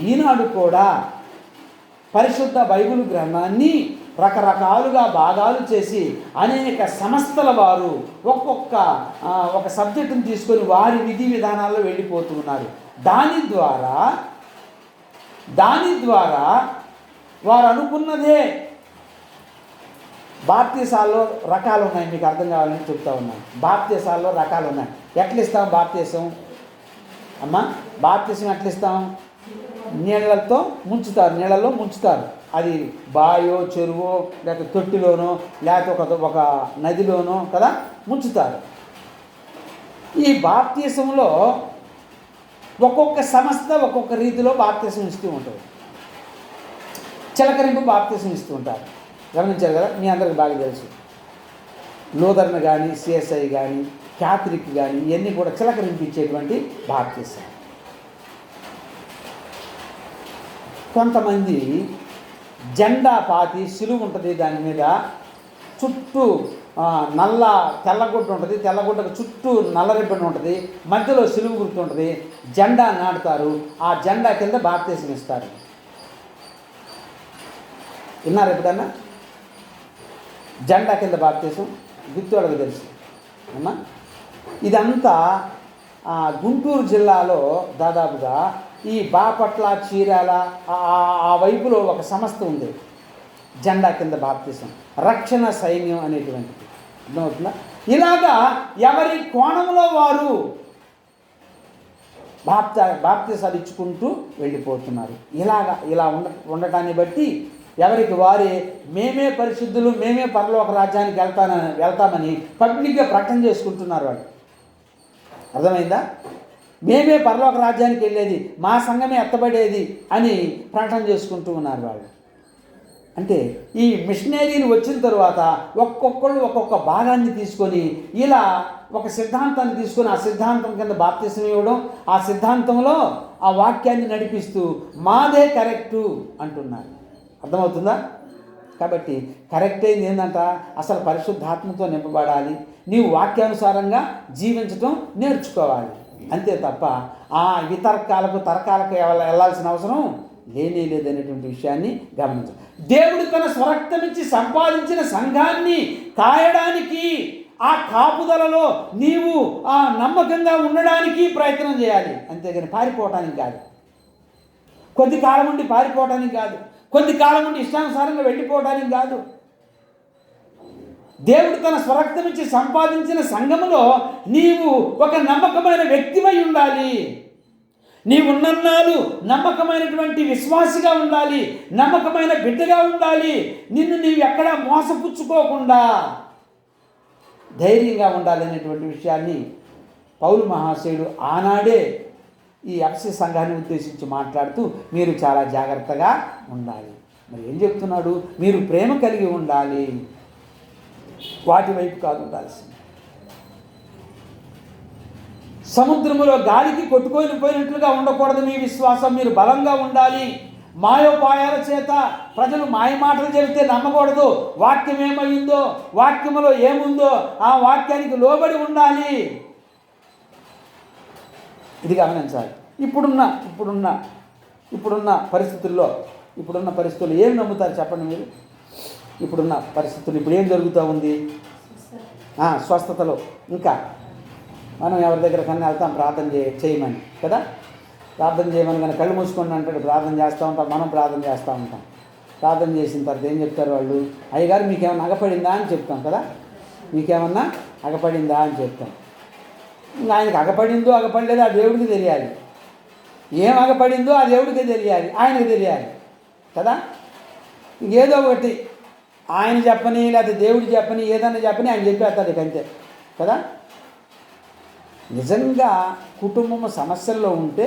ఈనాడు కూడా పరిశుద్ధ బైబిల్ గ్రంథాన్ని రకరకాలుగా భాగాలు చేసి అనేక సంస్థల వారు ఒక సబ్జెక్టును తీసుకొని వారి విధి విధానాల్లో వెళ్ళిపోతూ ఉన్నారు. దాని ద్వారా వారు అనుకున్నదే. బాప్తీసాల్లో రకాలు ఉన్నాయి, మీకు అర్థం కావాలని చెప్తా ఉన్నాను. బాప్తీసాల్లో రకాలు ఉన్నాయి. ఎట్లా ఇస్తాం బాప్తీసం? అమ్మా, బాప్తీసం ఎట్లా ఇస్తాం? నీళ్ళలో ముంచుతారు. అది బాయో, చెరువో, లేకపోతే తొట్టిలోనో, లేకపోతే ఒక నదిలోనో కదా ముంచుతారు. ఈ బాప్తీసంలో ఒక్కొక్క సంస్థ ఒక్కొక్క రీతిలో బాప్తీసం ఇస్తూ ఉంటుంది. చిలకరింపు బాప్తీసం ఇస్తూ ఉంటారు, గమనించారు కదా, మీ అందరికి బాగా తెలుసు. లూథరన్ కానీ, సిఎస్ఐ కానీ, క్యాథలిక్ కానీ ఇవన్నీ కూడా చిలకరింపు ఇచ్చేటువంటి బాప్తీసం. కొంతమంది జెండా పాతి సిలువ ఉంటుంది, దాని మీద చుట్టూ తెల్లగుడ్డ ఉంటుంది, తెల్లగుడ్డకు చుట్టూ నల్ల రిబ్బన్ ఉంటుంది, మధ్యలో సిలువ గుర్తు ఉంటుంది, జెండా నాటుతారు. ఆ జెండా కింద బాప్తీసం ఇస్తారు. విన్నారు ఎప్పుడన్నా? జెండా కింద బాప్తీసం గుర్తు వాళ్ళకి తెలుసు అమ్మా. ఇదంతా గుంటూరు జిల్లాలో దాదాపుగా ఈ బాపట్ల, చీరాల ఆ వైపులో ఒక సంస్థ ఉంది, జెండా కింద బాప్తీసం, రక్షణ సైన్యం అనేటువంటిది. అర్థమవుతుందా? ఇలాగా ఎవరి కోణంలో వారు బాప్తీసాలు ఇచ్చుకుంటూ వెళ్ళిపోతున్నారు. ఇలా ఉండటాన్ని బట్టి ఎవరికి వారే మేమే పరిశుద్ధులు, మేమే పరలోక రాజ్యానికి వెళ్తామని పబ్లిక్గా ప్రకటన చేసుకుంటున్నారు వాళ్ళు. అర్థమైందా? మేమే పరలోక రాజ్యానికి వెళ్ళేది, మా సంఘమే ఎత్తబడేది అని ప్రకటన చేసుకుంటూ ఉన్నారు వాళ్ళు. అంటే ఈ మిషనరీలు వచ్చిన తర్వాత ఒక్కొక్కళ్ళు ఒక్కొక్క భాగాన్ని తీసుకొని ఇలా ఒక సిద్ధాంతాన్ని తీసుకొని ఆ సిద్ధాంతం కింద బాప్తిసం ఇవ్వడం, ఆ సిద్ధాంతంలో ఆ వాక్యాన్ని నడిపిస్తూ మాదే కరెక్టు అంటున్నారు. అర్థమవుతుందా? కాబట్టి కరెక్ట్ అయింది ఏంటంట, అసలు పరిశుద్ధాత్మతో నింపబడాలి, నీవు వాక్యానుసారంగా జీవించటం నేర్చుకోవాలి. అంతే తప్ప ఆ వితర్కాలకు తరకాలకు వెళ్ళాల్సిన అవసరం లేదనేటువంటి విషయాన్ని గమనించాలి. దేవుడు తన స్వరక్తమిచ్చి సంపాదించిన సంఘాన్ని కాయడానికి, ఆ కాపుదలలో నీవు ఆ నమ్మకంగా ఉండడానికి ప్రయత్నం చేయాలి. అంతేగాని పారిపోవటానికి కాదు, కొద్ది కాలం ఉండి పారిపోవటానికి కాదు, కొద్ది కాలం ఉండి ఇష్టానుసారంగా వెళ్ళిపోవడానికి కాదు. దేవుడు తన స్వరక్తమిచ్చి సంపాదించిన సంఘములో నీవు ఒక నమ్మకమైన వ్యక్తివై ఉండాలి. నీవున్నన్నాళ్ళు నమ్మకమైనటువంటి విశ్వాసిగా ఉండాలి, నమ్మకమైన బిడ్డగా ఉండాలి. నిన్ను నీవు ఎక్కడా మోసపుచ్చుకోకుండా ధైర్యంగా ఉండాలి అనేటువంటి విషయాన్ని పౌలు మహాశయుడు ఆనాడే ఈ ఎఫ్ఎస్సి సంఘాన్ని ఉద్దేశించి మాట్లాడుతూ మీరు చాలా జాగ్రత్తగా ఉండాలి. మరి ఏం చెప్తున్నాడు? మీరు ప్రేమ కలిగి ఉండాలి, వాటి వైపు కాదు ఉండాల్సింది. సముద్రములో గాలికి కొట్టుకొని పోయినట్లుగా ఉండకూడదు మీ విశ్వాసం, మీరు బలంగా ఉండాలి. మాయోపాయాల చేత ప్రజలు మాయ మాటలు చెబితే నమ్మకూడదు. వాక్యం ఏమైందో, వాక్యములో ఏముందో ఆ వాక్యానికి లోబడి ఉండాలి. ఇది గమనించాలి. ఇప్పుడున్న పరిస్థితుల్లో ఏం నమ్ముతారు చెప్పండి మీరు? ఇప్పుడున్న పరిస్థితులు ఇప్పుడు ఏం జరుగుతూ ఉంది? స్వస్థతలో ఇంకా మనం ఎవరి దగ్గర కన్నా వెళ్తాం ప్రార్థన చేయమని కదా, ప్రార్థన చేయమని కానీ కళ్ళు మూసుకోండి అంటాడు, ప్రార్థన చేస్తూ ఉంటాం, మనం ప్రార్థన చేస్తూ ఉంటాం. ప్రార్థన చేసిన తర్వాత ఏం చెప్తారు వాళ్ళు? అయ్యగారు మీకేమన్నా అగపడిందా అని చెప్తాం కదా, మీకేమన్నా అగపడిందా అని చెప్తాం. ఇంకా ఆయనకి అగపడిందో అగపడలేదో ఆ దేవుడికి తెలియాలి, ఏం అగపడిందో ఆ దేవుడికి తెలియాలి, ఆయనకు తెలియాలి కదా. ఇంకేదో ఒకటి ఆయన చెప్పని లేకపోతే దేవుడు చెప్పని ఏదన్నా చెప్పని ఆయన చెప్పేస్తాడు ఇక అంతే కదా. నిజంగా కుటుంబం సమస్యల్లో ఉంటే,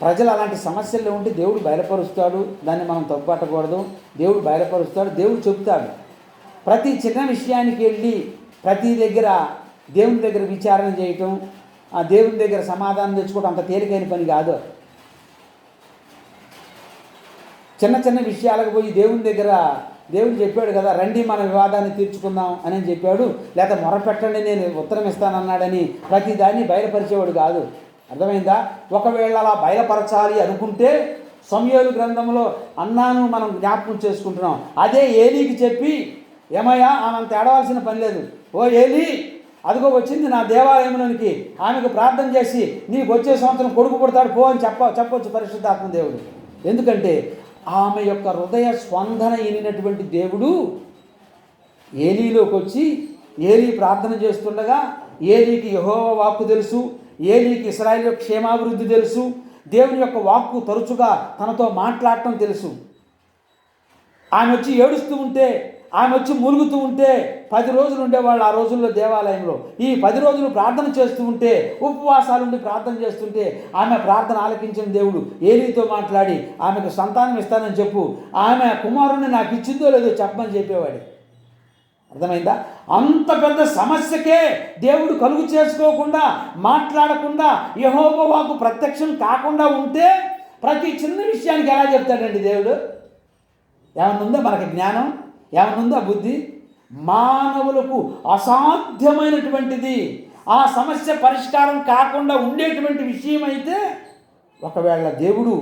ప్రజలు అలాంటి సమస్యల్లో ఉంటే దేవుడు బయలుపరుస్తాడు, దాన్ని మనం తప్పుపట్టకూడదు. దేవుడు బయలుపరుస్తాడు, దేవుడు చెబుతాడు. ప్రతి చిన్న విషయానికి వెళ్ళి ప్రతి దగ్గర దేవుని దగ్గర విచారణ చేయటం, ఆ దేవుని దగ్గర సమాధానం తెచ్చుకోవడం అంత తేలికైన పని కాదు. చిన్న చిన్న విషయాలకు పోయి దేవుని దగ్గర, దేవుడు చెప్పాడు కదా రండి మన వివాదాన్ని తీర్చుకుందాం అని చెప్పాడు, లేకపోతే మొరపెట్టండి నేను ఉత్తరం ఇస్తానన్నాడని ప్రతి దాన్ని బయలుపరిచేవాడు కాదు. అర్థమైందా? ఒకవేళ అలా బయలుపరచాలి అనుకుంటే సమూయేలు గ్రంథంలో అన్నాను మనం జ్ఞాపకం చేసుకుంటున్నాం. అదే ఏలీకి చెప్పి, ఏమయ్యా ఆమెను తేడవలసిన పని లేదు, ఓ ఏలీ అదిగో వచ్చింది నా దేవాలయంలోనికి, ఆమెకు ప్రార్థన చేసి నీకు వచ్చే సంవత్సరం కొడుకు పుడతాడు పో అని చెప్పవచ్చు పరిశుద్ధాత్మ దేవుడు. ఎందుకంటే ఆమె యొక్క హృదయ స్పందన వినినటువంటి దేవుడు ఏలీలోకి వచ్చి, ఏలీ ప్రార్థన చేస్తుండగా ఏలీకి యెహోవా వాక్కు తెలుసు, ఏలీకి ఇశ్రాయేలు యొక్క క్షేమాభివృద్ధి తెలుసు, దేవుని యొక్క వాక్కు తరచుగా తనతో మాట్లాడటం తెలుసు. ఆమె వచ్చి ఏడుస్తూ ఉంటే, ఆమె వచ్చి మూలుగుతూ ఉంటే 10 రోజులు ఉండేవాళ్ళు ఆ రోజుల్లో దేవాలయంలో. ఈ 10 రోజులు ప్రార్థన చేస్తూ ఉంటే, ఉపవాసాలుండి ప్రార్థన చేస్తుంటే ఆమె ప్రార్థన ఆలకించిన దేవుడు ఏలీతో మాట్లాడి ఆమెకు సంతానం ఇస్తానని చెప్పు, ఆమె కుమారుణ్ణి నాకు ఇచ్చిందో లేదో చెప్పమని చెప్పేవాడు. అర్థమైందా? అంత పెద్ద సమస్యకే దేవుడు కలుగు చేసుకోకుండా, మాట్లాడకుండా, యెహోవా వాక్కు ప్రత్యక్షం కాకుండా ఉంటే ప్రతి చిన్న విషయానికి ఎలా చెప్తాడండి దేవుడు? ఏమన్నుందా మనకి జ్ఞానం? ఏమన్నుందా బుద్ధి? మానవులకు అసాధ్యమైనటువంటిది, ఆ సమస్య పరిష్కారం కాకుండా ఉండేటువంటి విషయం అయితే ఒకవేళ దేవుడు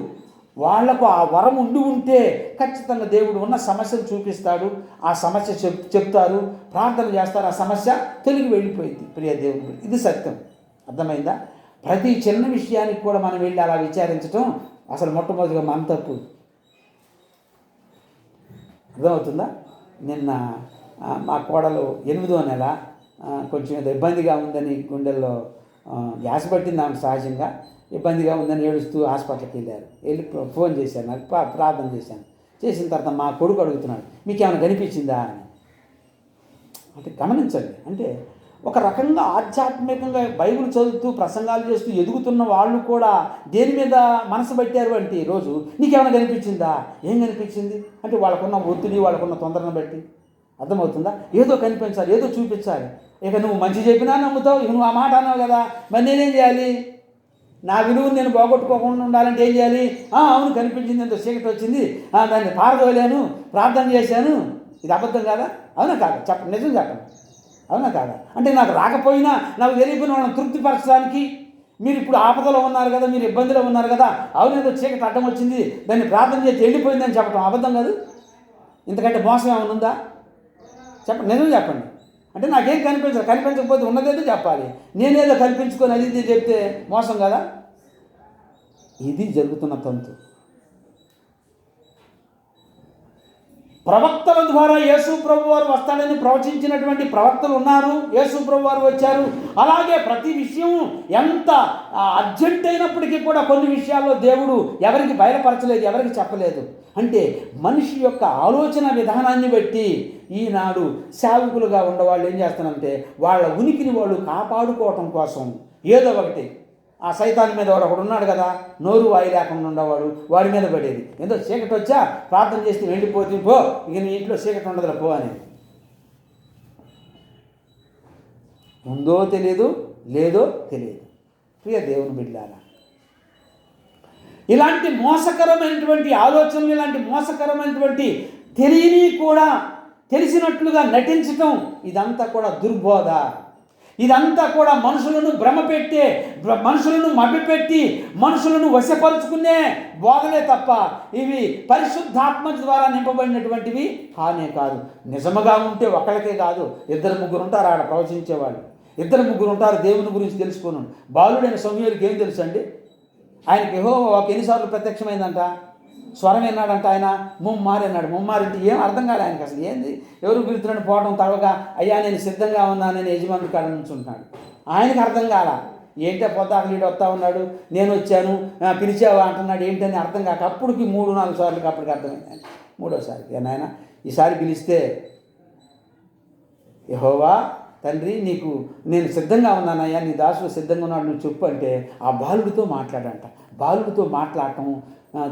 వాళ్లకు ఆ వరం ఉంటే ఖచ్చితంగా దేవుడు ఉన్న సమస్యను చూపిస్తాడు, ఆ సమస్య చెప్తారు, ప్రార్థన చేస్తారు, ఆ సమస్య తొలగి వెళ్ళిపోయింది. ప్రియ దేవుడు, ఇది సత్యం. అర్థమైందా? ప్రతి చిన్న విషయానికి కూడా మనం వెళ్ళి అలా విచారించడం అసలు మొట్టమొదటిగా మన తప్పు. అర్థమవుతుందా? నిన్న మా కోడలు 8వ నెల కొంచెం ఇబ్బందిగా ఉందని గుండెల్లో గ్యాస్ పట్టింది ఆమెకు, సహజంగా ఇబ్బందిగా ఉందని ఏడుస్తూ హాస్పిటల్కి వెళ్ళారు. వెళ్ళి ఫోన్ చేశాను, నాకు ప్రార్థన చేశాను. చేసిన తర్వాత మా కొడుకు అడుగుతున్నాడు, మీకేమైనా కనిపించిందా అని. అంటే గమనించండి, అంటే ఒక రకంగా ఆధ్యాత్మికంగా బైబిల్ చదువుతూ ప్రసంగాలు చేస్తూ ఎదుగుతున్న వాళ్ళు కూడా దేని మీద మనసు పెట్టారు అంటే ఈరోజు నీకేమైనా కనిపించిందా, ఏం కనిపించింది అంటే వాళ్ళకున్న ఒత్తిడి, వాళ్ళకున్న తొందరను బట్టి అర్థమవుతుందా, ఏదో కనిపించాలి, ఏదో చూపించాలి. ఇక నువ్వు మంచి చెప్పినా నమ్ముతావు, ఇక నువ్వు ఆ మాట అన్నావు కదా, మరి నేనేం చేయాలి, నా విలువను నేను పోగొట్టుకోకుండా ఉండాలంటే ఏం చేయాలి, అవును కనిపించింది, ఎంతో చీకటి వచ్చింది, దాన్ని పారదోలేను, ప్రార్థన చేశాను, ఇది అబద్ధం కాదా, అవునా కాదా, చెప్పండి, నిజం చెప్పండి, అవునా కాదా. అంటే నాకు రాకపోయినా నాకు తెలియకపోయినా వాళ్ళని తృప్తిపరచడానికి మీరు ఇప్పుడు ఆపదలో ఉన్నారు కదా, మీరు ఇబ్బందిలో ఉన్నారు కదా, అవునేదో చీకటి అడ్డం వచ్చింది, దాన్ని ప్రార్థన చేసి వెళ్ళిపోయిందని చెప్పడం అబద్ధం కాదు. ఇంతకంటే మోసం ఏమైనా ఉందా, చెప్పండి, నిజం చెప్పండి. అంటే నాకేం కనిపించకపోతే ఉన్నదేదో చెప్పాలి, నేనేదో కల్పించుకొని అది ఇది చెప్తే మోసం కదా. ఇది జరుగుతున్న తంతు. ప్రవక్తల ద్వారా యేసు ప్రభు వారు వస్తాడని ప్రవచించినటువంటి ప్రవక్తలు ఉన్నారు, యేసు ప్రభు వారు వచ్చారు. అలాగే ప్రతి విషయం ఎంత అర్జెంట్ అయినప్పటికీ కూడా కొన్ని విషయాల్లో దేవుడు ఎవరికి బయలుపరచలేదు, ఎవరికి చెప్పలేదు. అంటే మనిషి యొక్క ఆలోచన విధానాన్ని బట్టి ఈనాడు సేవకులుగా ఉండేవాళ్ళు ఏం చేస్తారంటే వాళ్ళ ఉనికిని వాళ్ళు కాపాడుకోవటం కోసం ఏదో ఒకటి, ఆ సైతాన్ మీద ఒకడు ఉన్నాడు కదా, నోరు వాయి లేకుండా ఉండేవాడు, వాడి మీద పడేది. ఏదో చీకటి వచ్చా ప్రార్థన చేస్తే వెళ్ళిపోతే పో, ఇక నీ ఇంట్లో చీకటి ఉండదులే పో అని. ఉందో తెలియదు, లేదో తెలియదు. ప్రియ దేవుని బిడ్డలారా, ఇలాంటి మోసకరమైనటువంటి ఆలోచనలు, ఇలాంటి మోసకరమైనటువంటి తెలియని కూడా తెలిసినట్లుగా నటించటం, ఇదంతా కూడా దుర్బోధ. ఇదంతా కూడా మనుషులను భ్రమపెట్టే, మనుషులను మభ్యపెట్టి మనుషులను వశపరుచుకునే బోధలే తప్ప ఇవి పరిశుద్ధాత్మ ద్వారా నింపబడినటువంటివి కానే కాదు. నిజముగా ఉంటే ఒకళ్ళకే కాదు, 2-3 ఉంటారు ఆడ ప్రవచించేవాళ్ళు, 2-3 ఉంటారు దేవుని గురించి తెలుసుకున్నాను. బాలుడైన సమూయేలుకి ఏం తెలుసు అండి, ఆయనకి యెహోవా ఎన్నిసార్లు ప్రత్యక్షమైందంట, స్వరం విన్నాడంట, ఆయన ముమ్మారి అన్నాడు. ముమ్మారింటి ఏం అర్థం కాదు ఆయనకి, అసలు ఏంది, ఎవరు పిలుతున్నాడు పోవడం తడవగా, అయ్యా నేను సిద్ధంగా ఉన్నానని యజమాని కాడ నుంచి ఉంటున్నాడు. ఆయనకి అర్థం కాల, ఏంటో పొద్దాక లీడు వస్తూ ఉన్నాడు, నేను వచ్చాను పిలిచావా అంటున్నాడు, ఏంటని అర్థం కాక అప్పటికి 3-4 సార్లకి అప్పటికి అర్థమైంది. 3వసారికి నాయన ఈసారి పిలిస్తే యెహోవా తండ్రి నీకు నేను సిద్ధంగా ఉన్నానయ్యా, నీ దాసుడు సిద్ధంగా ఉన్నాడు, నువ్వు చెప్పు అంటే ఆ బాలుడితో మాట్లాడంట. బాలుడితో మాట్లాడటం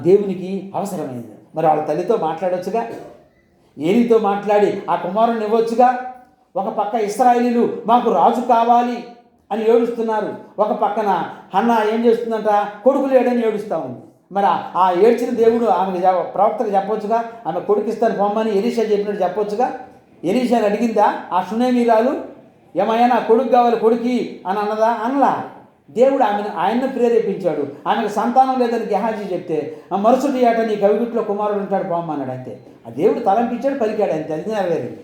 దేవునికి అవసరమైంది. మరి వాళ్ళ తల్లితో మాట్లాడొచ్చుగా, ఏలితో మాట్లాడి ఆ కుమారుని ఇవ్వచ్చుగా. ఒక పక్క ఇశ్రాయేలీయులు మాకు రాజు కావాలి అని ఏడుస్తున్నారు, ఒక పక్కన హన్నా ఏం చేస్తుందంట, కొడుకు లేడని ఏడుస్తూ ఉంది. మరి ఆ ఏడ్చిన దేవుడు ఆమెకు ప్రవక్తకు చెప్పొచ్చుగా, ఆమె కొడుకు ఇస్తాను పొమ్మని ఎలీషా చెప్పినట్టు చెప్పొచ్చుగా. ఎలీషాని అడిగిందా ఆ షునేమీరాలు, ఏమయ్యా నా కొడుకు కావాలి కొడుకి అని అన్నదా, అనలా. దేవుడు ఆయన్ని ప్రేరేపించాడు. ఆమెకు సంతానం లేదని గెహాజీ చెప్తే మరుసటి ఏట నీ కవిగుట్లో కుమారుడు ఉంటాడు పోమ్మన్నాడు. అంతే, ఆ దేవుడు తలంపించాడు, పలికాడు, అంతే, అది నెరవేరింది.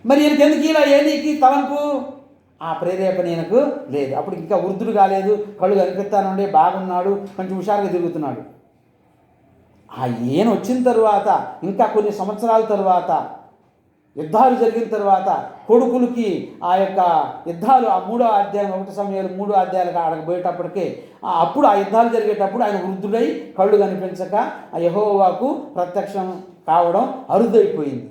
మరి ఈయనకి ఎందుకు ఇలా ఏలీకి తలంపు, ఆ ప్రేరేపణ ఈయనకు లేదు. అప్పుడు ఇంకా వృద్ధుడు కాలేదు, కళ్ళు కనిపిస్తానండి, బాగున్నాడు, కొంచెం హుషారుగా తిరుగుతున్నాడు. ఈయన వచ్చిన తరువాత ఇంకా కొన్ని సంవత్సరాల తరువాత యుద్ధాలు జరిగిన తర్వాత కొడుకులకి ఆ యొక్క యుద్ధాలు, ఆ 3వ అధ్యాయం 1 సమయాలు 3 అధ్యాయాలకు ఆడకపోయేటప్పటికే అప్పుడు ఆ యుద్ధాలు జరిగేటప్పుడు ఆయన వృద్ధుడై కళ్ళు కనిపించక ఆ యెహోవాకు ప్రత్యక్షం కావడం అరుదైపోయింది.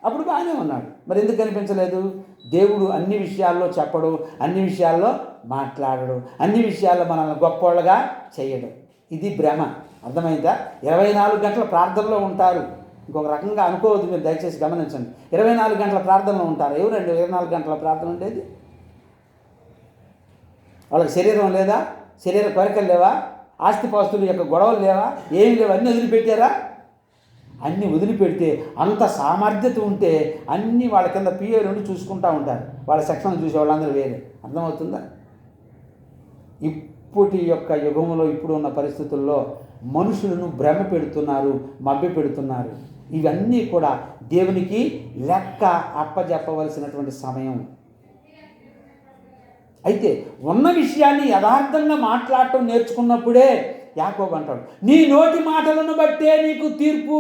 అప్పుడు బాగానే ఉన్నాడు. మరి ఎందుకు కనిపించలేదు? దేవుడు అన్ని విషయాల్లో చెప్పడు, అన్ని విషయాల్లో మాట్లాడడు, అన్ని విషయాల్లో మనల్ని గొప్పోళ్ళగా చేయడు. ఇది భ్రమ. అర్థమైందా? 24 గంటల ప్రార్థనలో ఉంటారు. ఇంకొక రకంగా అనుకోవద్దు, మీరు దయచేసి గమనించండి. 24 గంటల ప్రార్థనలో ఉంటారు. ఎవరండి 24 గంటల ప్రార్థన ఉండేది? వాళ్ళకి శరీరం లేదా? శరీర కోరికలు లేవా? ఆస్తిపాస్తుల యొక్క గొడవలు లేవా? ఏమి లేవు, అన్నీ వదిలిపెట్టారా? అన్నీ వదిలిపెడితే అంత సామర్థ్యత ఉంటే అన్నీ వాళ్ళ కింద పిఏ నుండి చూసుకుంటూ ఉంటారు. వాళ్ళ సెక్షన్ చూసే వాళ్ళందరూ వేరే. అర్థమవుతుందా? ఇప్పటి యొక్క యుగంలో, ఇప్పుడు ఉన్న పరిస్థితుల్లో మనుషులను భ్రమ పెడుతున్నారు, మభ్య పెడుతున్నారు. ఇవన్నీ కూడా దేవునికి లెక్క అప్పజెప్పవలసినటువంటి సమయం. అయితే ఉన్న విషయాన్ని యథార్థంగా మాట్లాడటం నేర్చుకున్నప్పుడే యాకోబు అంటాడు, నీ నోటి మాటలను బట్టే నీకు తీర్పు.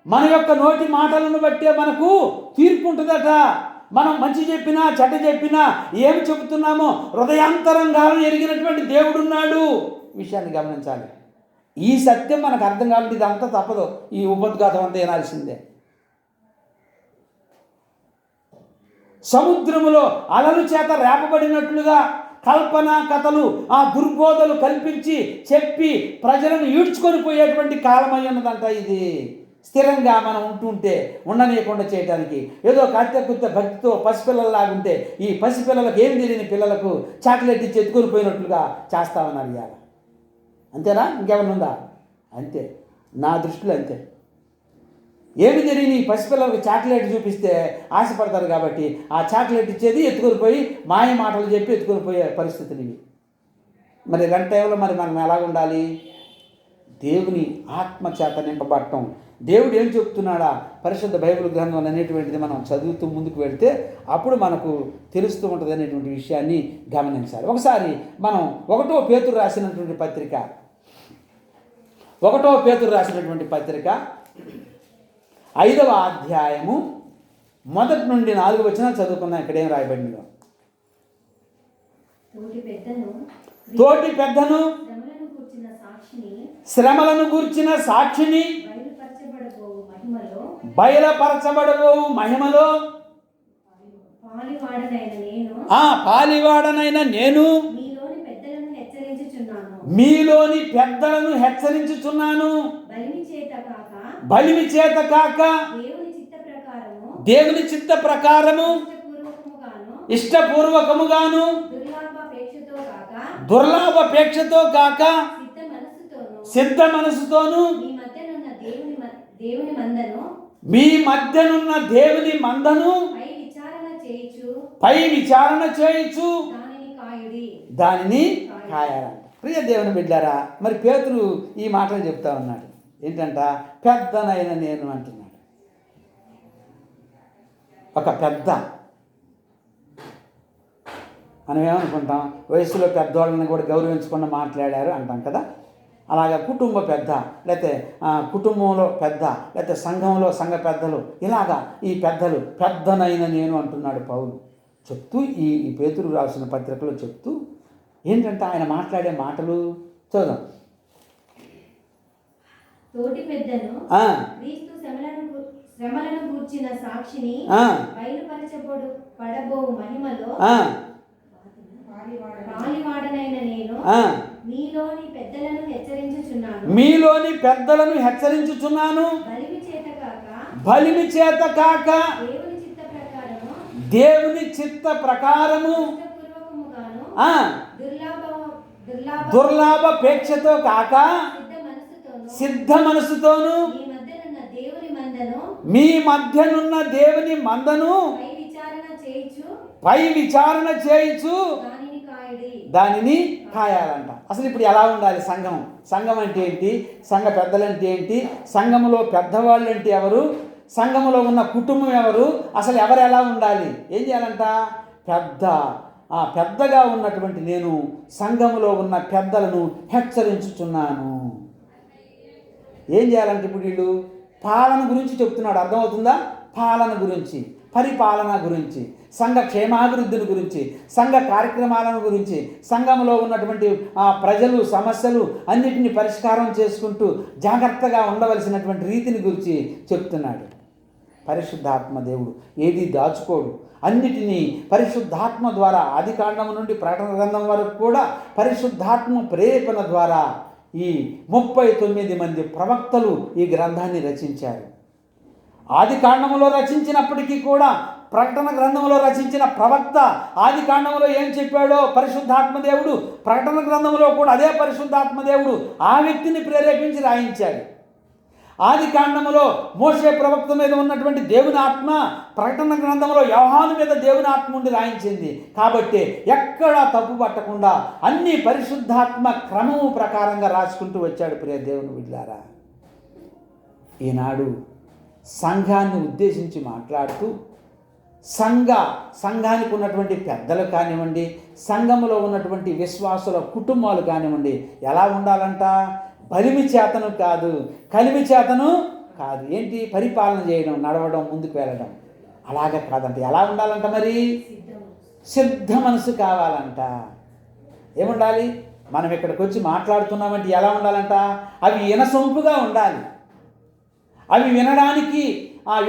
మన యొక్క నోటి మాటలను బట్టే మనకు తీర్పు ఉంటుందట. మనం మంచి చెప్పినా చెడ్డ చెప్పినా ఏమి చెబుతున్నామో హృదయాంతరంగాలను ఎరిగినటువంటి దేవుడున్నాడు. విషయాన్ని గమనించాలి. ఈ సత్యం మనకు అర్థం కావాలంటే ఇదంతా తప్పదు, ఈ ఉపోద్ఘాతం అంతా వినాల్సిందే. సముద్రములో అలలు చేత రేపబడినట్లుగా కల్పన కథలు, ఆ దుర్బోధలు కల్పించి చెప్పి ప్రజలను ఈడ్చుకొని పోయేటువంటి కాలమై ఉన్నదంట ఇది. స్థిరంగా మనం ఉంటుంటే ఉండనీయకుండా చేయడానికి ఏదో కత్త భక్తితో పసిపిల్లల్లాగుంటే ఈ పసిపిల్లలకు ఏం తెలియని పిల్లలకు చాక్లెట్ ఇచ్చి ఎత్తుకొని పోయినట్లుగా చేస్తామన్నారు ఇవాళ. అంతేనా? ఇంకేమన్నా ఉందా? అంతే, నా దృష్టిలో అంతే. ఏమి తెలియని పసిపిల్లలకు చాక్లెట్ చూపిస్తే ఆశపడతారు కాబట్టి ఆ చాక్లెట్ ఇచ్చేది ఎత్తుకొని పోయి మాయ మాటలు చెప్పి ఎత్తుకొని పోయే పరిస్థితులు ఇవి. మరి ఇలాంటి టైంలో మరి మనం ఎలా ఉండాలి? దేవుని ఆత్మ చేత నింపబడటం, దేవుడు ఏం చెప్తున్నాడా పరిశుద్ధ బైబిల్ గ్రంథం అనేటువంటిది మనం చదువుతూ ముందుకు వెళితే అప్పుడు మనకు తెలుస్తూ ఉంటుంది అనేటువంటి విషయాన్ని గమనించాలి. ఒకసారి మనం 1 పేతురు రాసినటువంటి పత్రిక 5వ అధ్యాయము 1 నుండి 4 వచనాలు చదువుకున్నాం. ఇక్కడ ఏం రాయబడిందో, తోటి పెద్దను శ్రమలను గూర్చిన సాక్షిని బయలుపరచబడబోవు మహిమలో పాలివాడనైన నేను మీలోని పెద్దలను హెచ్చరించుచున్నాను. బలిమి చేత కాక దేవుని చిత్త ప్రకారము ఇష్టపూర్వకముగాను దుర్లాభాపేక్షతో కాక సిద్ధ మనసుతోను మీ మధ్యనున్న దేవుని మందను పై విచారణ చేయుచు దానిని కాయాలంట. ప్రియ దేవుని బిడ్డారా, మరి పేతురు ఈ మాటలు చెప్తా ఉన్నాడు. ఏంటంట? పెద్దనైన నేను అంటున్నాడు. ఒక పెద్ద, మనం ఏమనుకుంటాం, వయసులో పెద్దవాళ్ళని కూడా గౌరవించకుండా మాట్లాడారు అంటాం కదా. అలాగా కుటుంబ పెద్ద, లేకపోతే కుటుంబంలో పెద్ద, లేకపోతే సంఘంలో సంఘ పెద్దలు, ఇలాగా ఈ పెద్దలు పెద్దనైన నేను అంటున్నాడు పౌలు. చెప్తూ ఈ పేతురు రాసిన పత్రికలో చెప్తూ ఏంటంటే ఆయన మాట్లాడే మాటలు చూద్దాం. తోటి పెద్దను క్రీస్తు శ్రమలను గూర్చిన సాక్షిని బయలుపరచబడబోవు మహిమలో పాలివాడనైన నేను మీలోని పెద్దలను హెచ్చరించుచున్నాను. బలిమి చేత కాక దేవుని చిత్త ప్రకారము దుర్లాభాపేక్షతో కాక సిద్ధ మనసుతోను మీ మధ్యనున్న దేవుని మందను పై విచారణ చేయుచు దానిని కాయాలంట. అసలు ఇప్పుడు ఎలా ఉండాలి సంఘం అంటే ఏంటి? సంఘ పెద్దలు అంటే ఏంటి? సంఘములో పెద్దవాళ్ళు అంటే ఎవరు? సంఘములో ఉన్న కుటుంబం ఎవరు? అసలు ఎవరు ఎలా ఉండాలి? ఏం చేయాలంట? పెద్దగా ఉన్నటువంటి నేను సంఘములో ఉన్న పెద్దలను హెచ్చరించుచున్నాను. ఏం చేయాలంటే ఇప్పుడు వీళ్ళు పాలన గురించి చెప్తున్నాడు. అర్థమవుతుందా? పాలన గురించి, పరిపాలన గురించి, సంఘ క్షేమాభివృద్ధిని గురించి, సంఘ కార్యక్రమాలను గురించి, సంఘంలో ఉన్నటువంటి ప్రజలు సమస్యలు అన్నిటిని పరిష్కారం చేసుకుంటూ జాగ్రత్తగా ఉండవలసినటువంటి రీతిని గురించి చెప్తున్నాడు. పరిశుద్ధాత్మ దేవుడు ఏది దాచుకోడు, అన్నిటినీ పరిశుద్ధాత్మ ద్వారా ఆదికాండం నుండి ప్రకటన గ్రంథం వరకు కూడా పరిశుద్ధాత్మ ప్రేరేపణ ద్వారా ఈ 39 మంది ప్రవక్తలు ఈ గ్రంథాన్ని రచించారు. ఆదికాండంలో రచించినప్పటికీ కూడా ప్రకటన గ్రంథంలో రచించిన ప్రవక్త ఆదికాండంలో ఏం చెప్పాడో పరిశుద్ధాత్మ దేవుడు ప్రకటన గ్రంథంలో కూడా అదే పరిశుద్ధాత్మ దేవుడు ఆ వ్యక్తిని ప్రేరేపించి రాయించాడు. ఆదికాండంలో మోషే ప్రవక్త మీద ఉన్నటువంటి దేవుని ఆత్మ ప్రకటన గ్రంథంలో యోహాను మీద దేవుని ఆత్మ ఉండి రాయించింది. కాబట్టి ఎక్కడా తప్పు పట్టకుండా అన్ని పరిశుద్ధాత్మ క్రమము ప్రకారంగా రాసుకుంటూ వచ్చాడు. ప్రియ దేవుని బిడ్డలారా, ఈనాడు సంఘాన్ని ఉద్దేశించి మాట్లాడుతూ సంఘానికి ఉన్నటువంటి పెద్దలు కానివ్వండి, సంఘములో ఉన్నటువంటి విశ్వాసుల కుటుంబాలు కానివ్వండి ఎలా ఉండాలంట? బలిమి చేతను కాదు, కలిమి చేతను కాదు. ఏంటి? పరిపాలన చేయడం, నడవడం, ముందుకు వెళ్ళడం. అలాగే కాదంట. ఎలా ఉండాలంట? మరి సిద్ధ మనసు కావాలంట. ఏముండాలి? మనం ఇక్కడికి వచ్చి మాట్లాడుతున్నామంటే ఎలా ఉండాలంట? అవి వినసొంపుగా ఉండాలి, అవి వినడానికి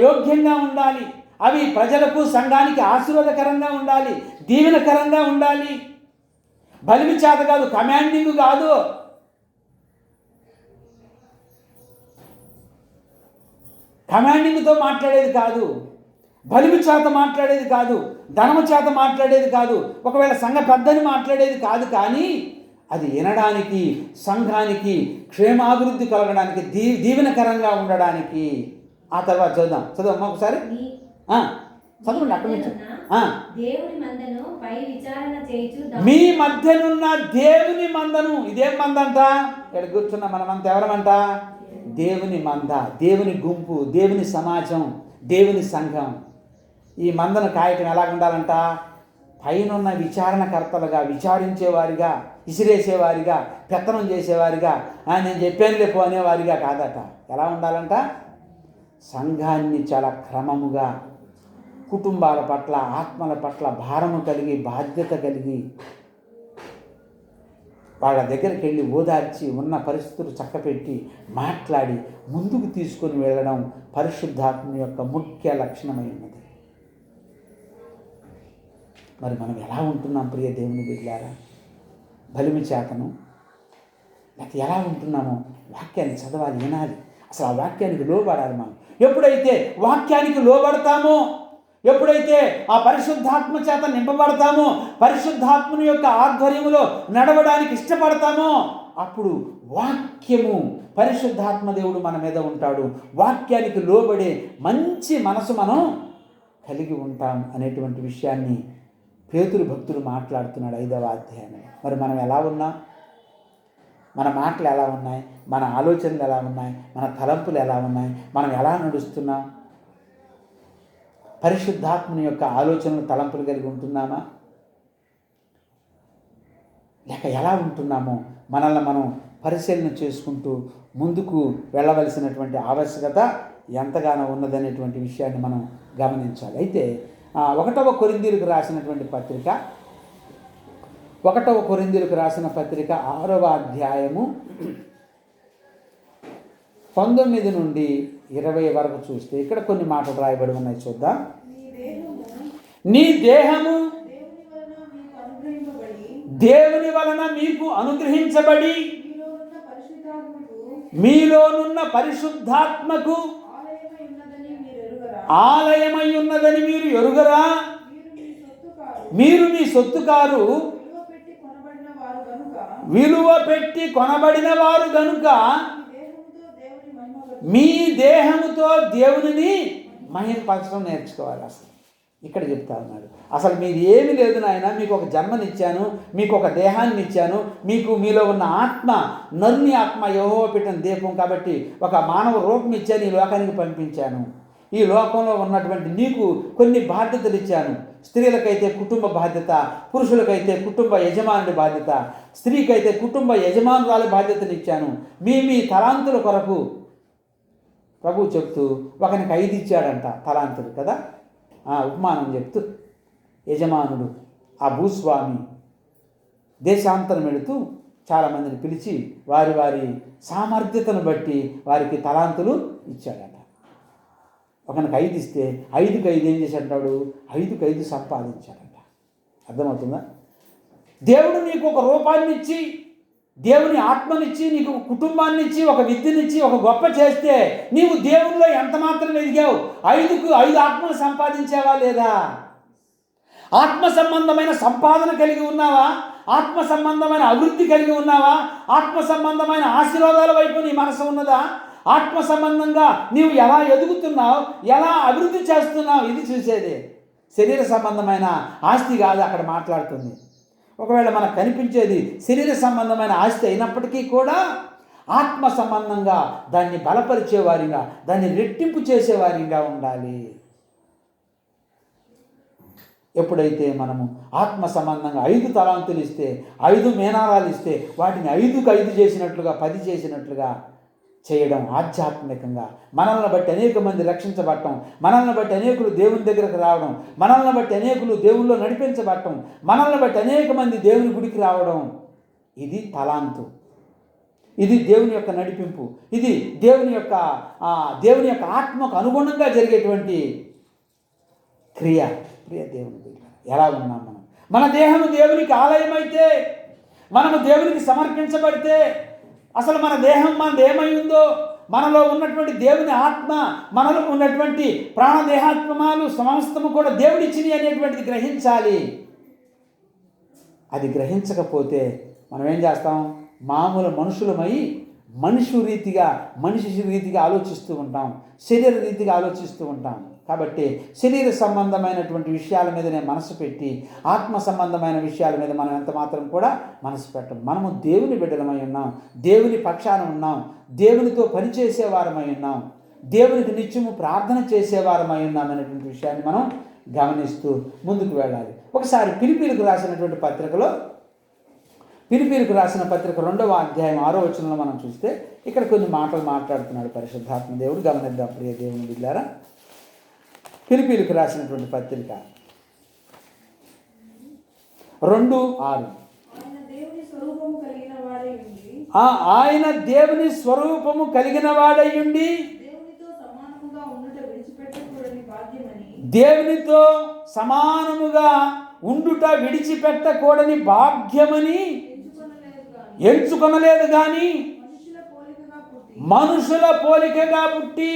యోగ్యంగా ఉండాలి, అవి ప్రజలకు సంఘానికి ఆశీర్వాదకరంగా ఉండాలి, దీవెనకరంగా ఉండాలి. బలిమి చేత కాదు, కమాండింగ్ కాదు. కమాండింగ్తో మాట్లాడేది కాదు, బలిమి చేత మాట్లాడేది కాదు, ధనము చేత మాట్లాడేది కాదు, ఒకవేళ సంఘ పెద్దని మాట్లాడేది కాదు. కానీ అది వినడానికి, సంఘానికి క్షేమాభివృద్ధి కలగడానికి, దీవెనకరంగా ఉండడానికి. ఆ తర్వాత చదువు ఒకసారి చదవండి అక్కడి నుంచి. మీ మధ్యనున్న దేవుని మందను. ఇదేం మంద అంట? ఇక్కడ కూర్చున్న మనమంతా ఎవరమంట? దేవుని మంద, దేవుని గుంపు, దేవుని సమాజం, దేవుని సంఘం. ఈ మందను కాయటం ఎలా ఉండాలంట? పైనున్న విచారణకర్తలుగా, విచారించేవారిగా, ఇసిరేసేవారిగా, పెత్తనం చేసేవారిగా, నేను చెప్పాను లేపో అనేవారిగా కాదట. ఎలా ఉండాలంట? సంఘాన్ని చాలా క్రమముగా, కుటుంబాల పట్ల, ఆత్మల పట్ల భారము కలిగి, బాధ్యత కలిగి, వాళ్ళ దగ్గరికి వెళ్ళి ఓదార్చి, ఉన్న పరిస్థితులు చక్కపెట్టి, మాట్లాడి ముందుకు తీసుకొని వెళ్ళడం పరిశుద్ధాత్మ యొక్క ముఖ్య లక్షణమై ఉన్నది. మరి మనం ఎలా ఉంటున్నాం ప్రియ దేవుని బిడ్డలారా? బలిమి చేతను లేకపోతే ఎలా ఉంటున్నామో వాక్యాన్ని చదవాలి, వినాలి, అసలు ఆ వాక్యానికి లోబడాలి. మనం ఎప్పుడైతే వాక్యానికి లోబడతామో, ఎప్పుడైతే ఆ పరిశుద్ధాత్మ చేత నింపబడతామో, పరిశుద్ధాత్మని యొక్క ఆధ్వర్యంలో నడవడానికి ఇష్టపడతామో, అప్పుడు వాక్యము, పరిశుద్ధాత్మ దేవుడు మన మీద ఉంటాడు. వాక్యానికి లోబడే మంచి మనసు మనం కలిగి ఉంటాం అనేటువంటి విషయాన్ని పేతురు భక్తుడు మాట్లాడుతున్నాడు 5వ అధ్యాయంలో. మరి మనం ఎలా ఉన్నాం? మన మాటలు ఎలా ఉన్నాయి? మన ఆలోచనలు ఎలా ఉన్నాయి? మన తలంపులు ఎలా ఉన్నాయి? మనం ఎలా నడుస్తున్నాం? పరిశుద్ధాత్మని యొక్క ఆలోచనలు, తలంపులు కలిగి ఉంటున్నామా? లేక ఎలా ఉంటున్నామో మనల్ని మనం పరిశీలన చేసుకుంటూ ముందుకు వెళ్ళవలసినటువంటి ఆవశ్యకత ఎంతగానో ఉన్నదనేటువంటి విషయాన్ని మనం గమనించాలి. అయితే 1వ కొరింథీయులకు రాసినటువంటి పత్రిక 6వ అధ్యాయము 19 నుండి 20 వరకు చూస్తే ఇక్కడ కొన్ని మాటలు రాయబడి ఉన్నాయి, చూద్దాం. నీ దేహము దేవుని వలన మీకు అనుగ్రహించబడి మీలోనున్న పరిశుద్ధాత్మకు ఆలయమై ఉన్నదని మీరు ఎరుగరా? మీరు మీ సొత్తు కారు, విలువ పెట్టి కొనబడిన వారు గనుక మీ దేహముతో దేవునిని మహిమపరచడం నేర్చుకోవాలి. అసలు ఇక్కడ చెప్తా ఉన్నాడు, అసలు మీది ఏమీ లేదు నాయన, మీకు ఒక జన్మనిచ్చాను, మీకు ఒక దేహాన్ని ఇచ్చాను, మీలో ఉన్న ఆత్మ నరుని ఆత్మ యెహోవా పెట్టిన దీపం కాబట్టి ఒక మానవ రూపం ఇచ్చాను, ఈ లోకానికి పంపించాను. ఈ లోకంలో ఉన్నటువంటి నీకు కొన్ని బాధ్యతలు ఇచ్చాను. స్త్రీలకైతే కుటుంబ బాధ్యత, పురుషులకైతే కుటుంబ యజమానుడి బాధ్యత, స్త్రీకైతే కుటుంబ యజమానురాలి బాధ్యతను ఇచ్చాను. మీ తలాంతుల కొరకు ప్రభు చెప్తూ ఒకనికి 5 ఇచ్చాడంట తలాంతులు కదా, ఉపమానం చెప్తూ యజమానుడు ఆ భూస్వామి దేశాంతరం వెళుతూ చాలామందిని పిలిచి వారి సామర్థ్యతను బట్టి వారికి తలాంతులు ఇచ్చాడట. ఒకనికి 5 ఇస్తే 5కి 5 ఏం చేశాడంటాడు? 5కి 5 సంపాదించాడంట. అర్థమవుతుందా? దేవుడు నీకు ఒక రూపాన్ని ఇచ్చి, దేవుని ఆత్మనిచ్చి, నీకు ఒక కుటుంబాన్ని ఇచ్చి, ఒక విద్యనిచ్చి, ఒక గొప్ప చేస్తే నీవు దేవునిలో ఎంత మాత్రం ఎదిగావు? 5కు 5 ఆత్మలు సంపాదించావా లేదా? ఆత్మ సంబంధమైన సంపాదన కలిగి ఉన్నావా? ఆత్మ సంబంధమైన అభివృద్ధి కలిగి ఉన్నావా? ఆత్మ సంబంధమైన ఆశీర్వాదాల వైపు నీ మనసు ఉన్నదా? ఆత్మ సంబంధంగా నీవు ఎలా ఎదుగుతున్నావు, ఎలా అభివృద్ధి చేస్తున్నావు, ఇది చూసేది. శరీర సంబంధమైన ఆస్తి కాదు అక్కడ మాట్లాడుతుంది. ఒకవేళ మనకు కనిపించేది శరీర సంబంధమైన ఆస్తి అయినప్పటికీ కూడా ఆత్మ సంబంధంగా దాన్ని బలపరిచేవారిగా, దాన్ని రెట్టింపు చేసేవారిగా ఉండాలి. ఎప్పుడైతే మనము ఆత్మ సంబంధంగా 5 తలాంతులు ఇస్తే, 5 మేనారాలు ఇస్తే, వాటిని 5కు 5 చేసినట్లుగా, 10 చేసినట్లుగా చేయడం ఆధ్యాత్మికంగా మనల్ని బట్టి అనేక మంది రక్షించబడటం, మనల్ని బట్టి అనేకులు దేవుని దగ్గరకు రావడం, మనల్ని బట్టి అనేకులు దేవుల్లో నడిపించబడటం, మనల్ని బట్టి అనేక మంది దేవుని గుడికి రావడం, ఇది తలాంతు, ఇది దేవుని యొక్క నడిపింపు, ఇది దేవుని యొక్క ఆత్మకు అనుగుణంగా జరిగేటువంటి క్రియ. ప్రియ దేవుని బిడ్డ, ఎలా ఉన్నాం మనం? మన దేహము దేవునికి ఆలయమైతే, మనము దేవునికి సమర్పించబడితే, అసలు మన దేహం మనది ఏమై ఉందో, మనలో ఉన్నటువంటి దేవుని ఆత్మ, మనలో ఉన్నటువంటి ప్రాణదేహాత్మాలు సమస్తము కూడా దేవుడిచ్చిని అనేటువంటిది గ్రహించాలి. అది గ్రహించకపోతే మనం ఏం చేస్తాం? మామూలు మనుషులమై మనిషి రీతిగా ఆలోచిస్తూ ఉంటాం, శరీర రీతిగా ఆలోచిస్తూ ఉంటాం. కాబట్టి శరీర సంబంధమైనటువంటి విషయాల మీదనే మనసు పెట్టి ఆత్మ సంబంధమైన విషయాల మీద మనం ఎంత మాత్రం కూడా మనసు పెట్టం. మనము దేవుని బిడ్డలమై ఉన్నాం, దేవుని పక్షాన ఉన్నాం, దేవునితో పనిచేసేవారమై ఉన్నాం, దేవునికి నిత్యము ప్రార్థన చేసేవారమై ఉన్నాం అనేటువంటి విషయాన్ని మనం గమనిస్తూ ముందుకు వెళ్ళాలి. ఒకసారి ఫిలిప్పీలకు రాసినటువంటి పత్రికలో, ఫిలిప్పీలకు రాసిన పత్రిక 2వ అధ్యాయం 6వ వచనంలో మనం చూస్తే ఇక్కడ కొన్ని మాటలు మాట్లాడుతున్నాడు పరిశుద్ధాత్మ దేవుడు. గమనిద్దాం ప్రియ దేవుని బిడ్డలారా. ఫిలిప్పీలకు రాసినటువంటి పత్రిక 2:6. ఆయన దేవుని స్వరూపము కలిగిన వాడయ్యుండి దేవునితో సమానముగా ఉండుట విడిచిపెట్టకూడని భాగ్యమని ఎంచుకొనలేదు గాని మనుషుల పోలికగా పుట్టి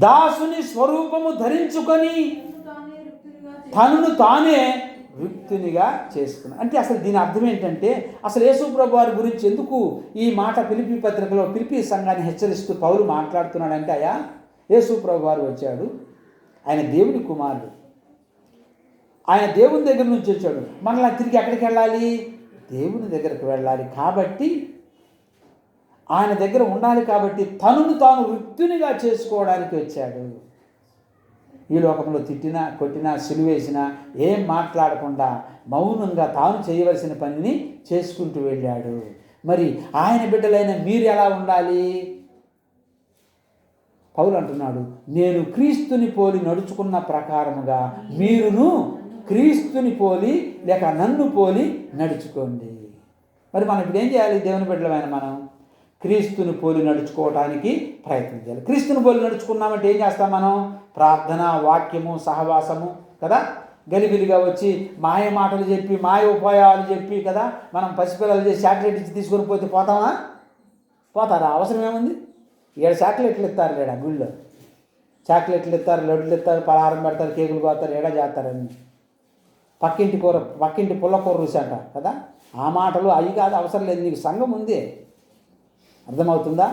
దాసుని స్వరూపము ధరించుకొని తనను తానే రిక్తునిగా చేసుకున్నాడు. అంటే అసలు దీని అర్థం ఏంటంటే, అసలు యేసు ప్రభు వారి గురించి ఎందుకు ఈ మాట ఫిలిప్పీ పత్రికలో ఫిలిప్పీ సంఘాన్ని హెచ్చరిస్తూ పౌలు మాట్లాడుతున్నాడంటే, అయ్యా యేసు ప్రభు వారు వచ్చాడు, ఆయన దేవుని కుమారుడు, ఆయన దేవుని దగ్గర నుంచి వచ్చాడు, మనలా తిరిగి ఎక్కడికి వెళ్ళాలి? దేవుని దగ్గరకు వెళ్ళాలి. కాబట్టి ఆయన దగ్గర ఉండాలి, కాబట్టి తనను తాను రిక్తునిగా చేసుకోవడానికి వచ్చాడు. ఈ లోకంలో తిట్టినా కొట్టినా సిలువేసినా ఏం మాట్లాడకుండా మౌనంగా తాను చేయవలసిన పనిని చేసుకుంటూ వెళ్ళాడు. మరి ఆయన బిడ్డలైన మీరు ఎలా ఉండాలి? పౌలు అంటున్నాడు, నేను క్రీస్తుని పోలి నడుచుకున్న ప్రకారముగా మీరును క్రీస్తుని పోలి లేక నన్ను పోలి నడుచుకోండి. మరి మనం ఇప్పుడు ఏం చేయాలి? దేవుని బిడ్డలమైన మనం క్రీస్తుని పోలి నడుచుకోవడానికి ప్రయత్నం చేయాలి. క్రీస్తుని పోలి నడుచుకున్నామంటే ఏం చేస్తాం మనం? ప్రార్థన, వాక్యము, సహవాసము కదా. గలిబిలిగా వచ్చి మాయ మాటలు చెప్పి మాయ ఉపాయాలు చెప్పి కదా మనం పసిపిల్లలు చేసి చాక్లెట్ ఇచ్చి తీసుకొని పోతే పోతామా? పోతారా? అవసరం ఏముంది? 7 చాక్లెట్లు ఇస్తారు లేడా గుళ్ళో, చాక్లెట్లు ఇస్తారు, లడ్డులు ఇస్తారు, పలహారం పెడతారు, కేకులు కోస్తారు, ఏడా చేస్తారని. పక్కింటి పుల్లకూర రుచాట కదా. ఆ మాటలు అవి కాదు, అవసరం లేదు. నీకు సంఘం ఉంది, అర్థమవుతుందా?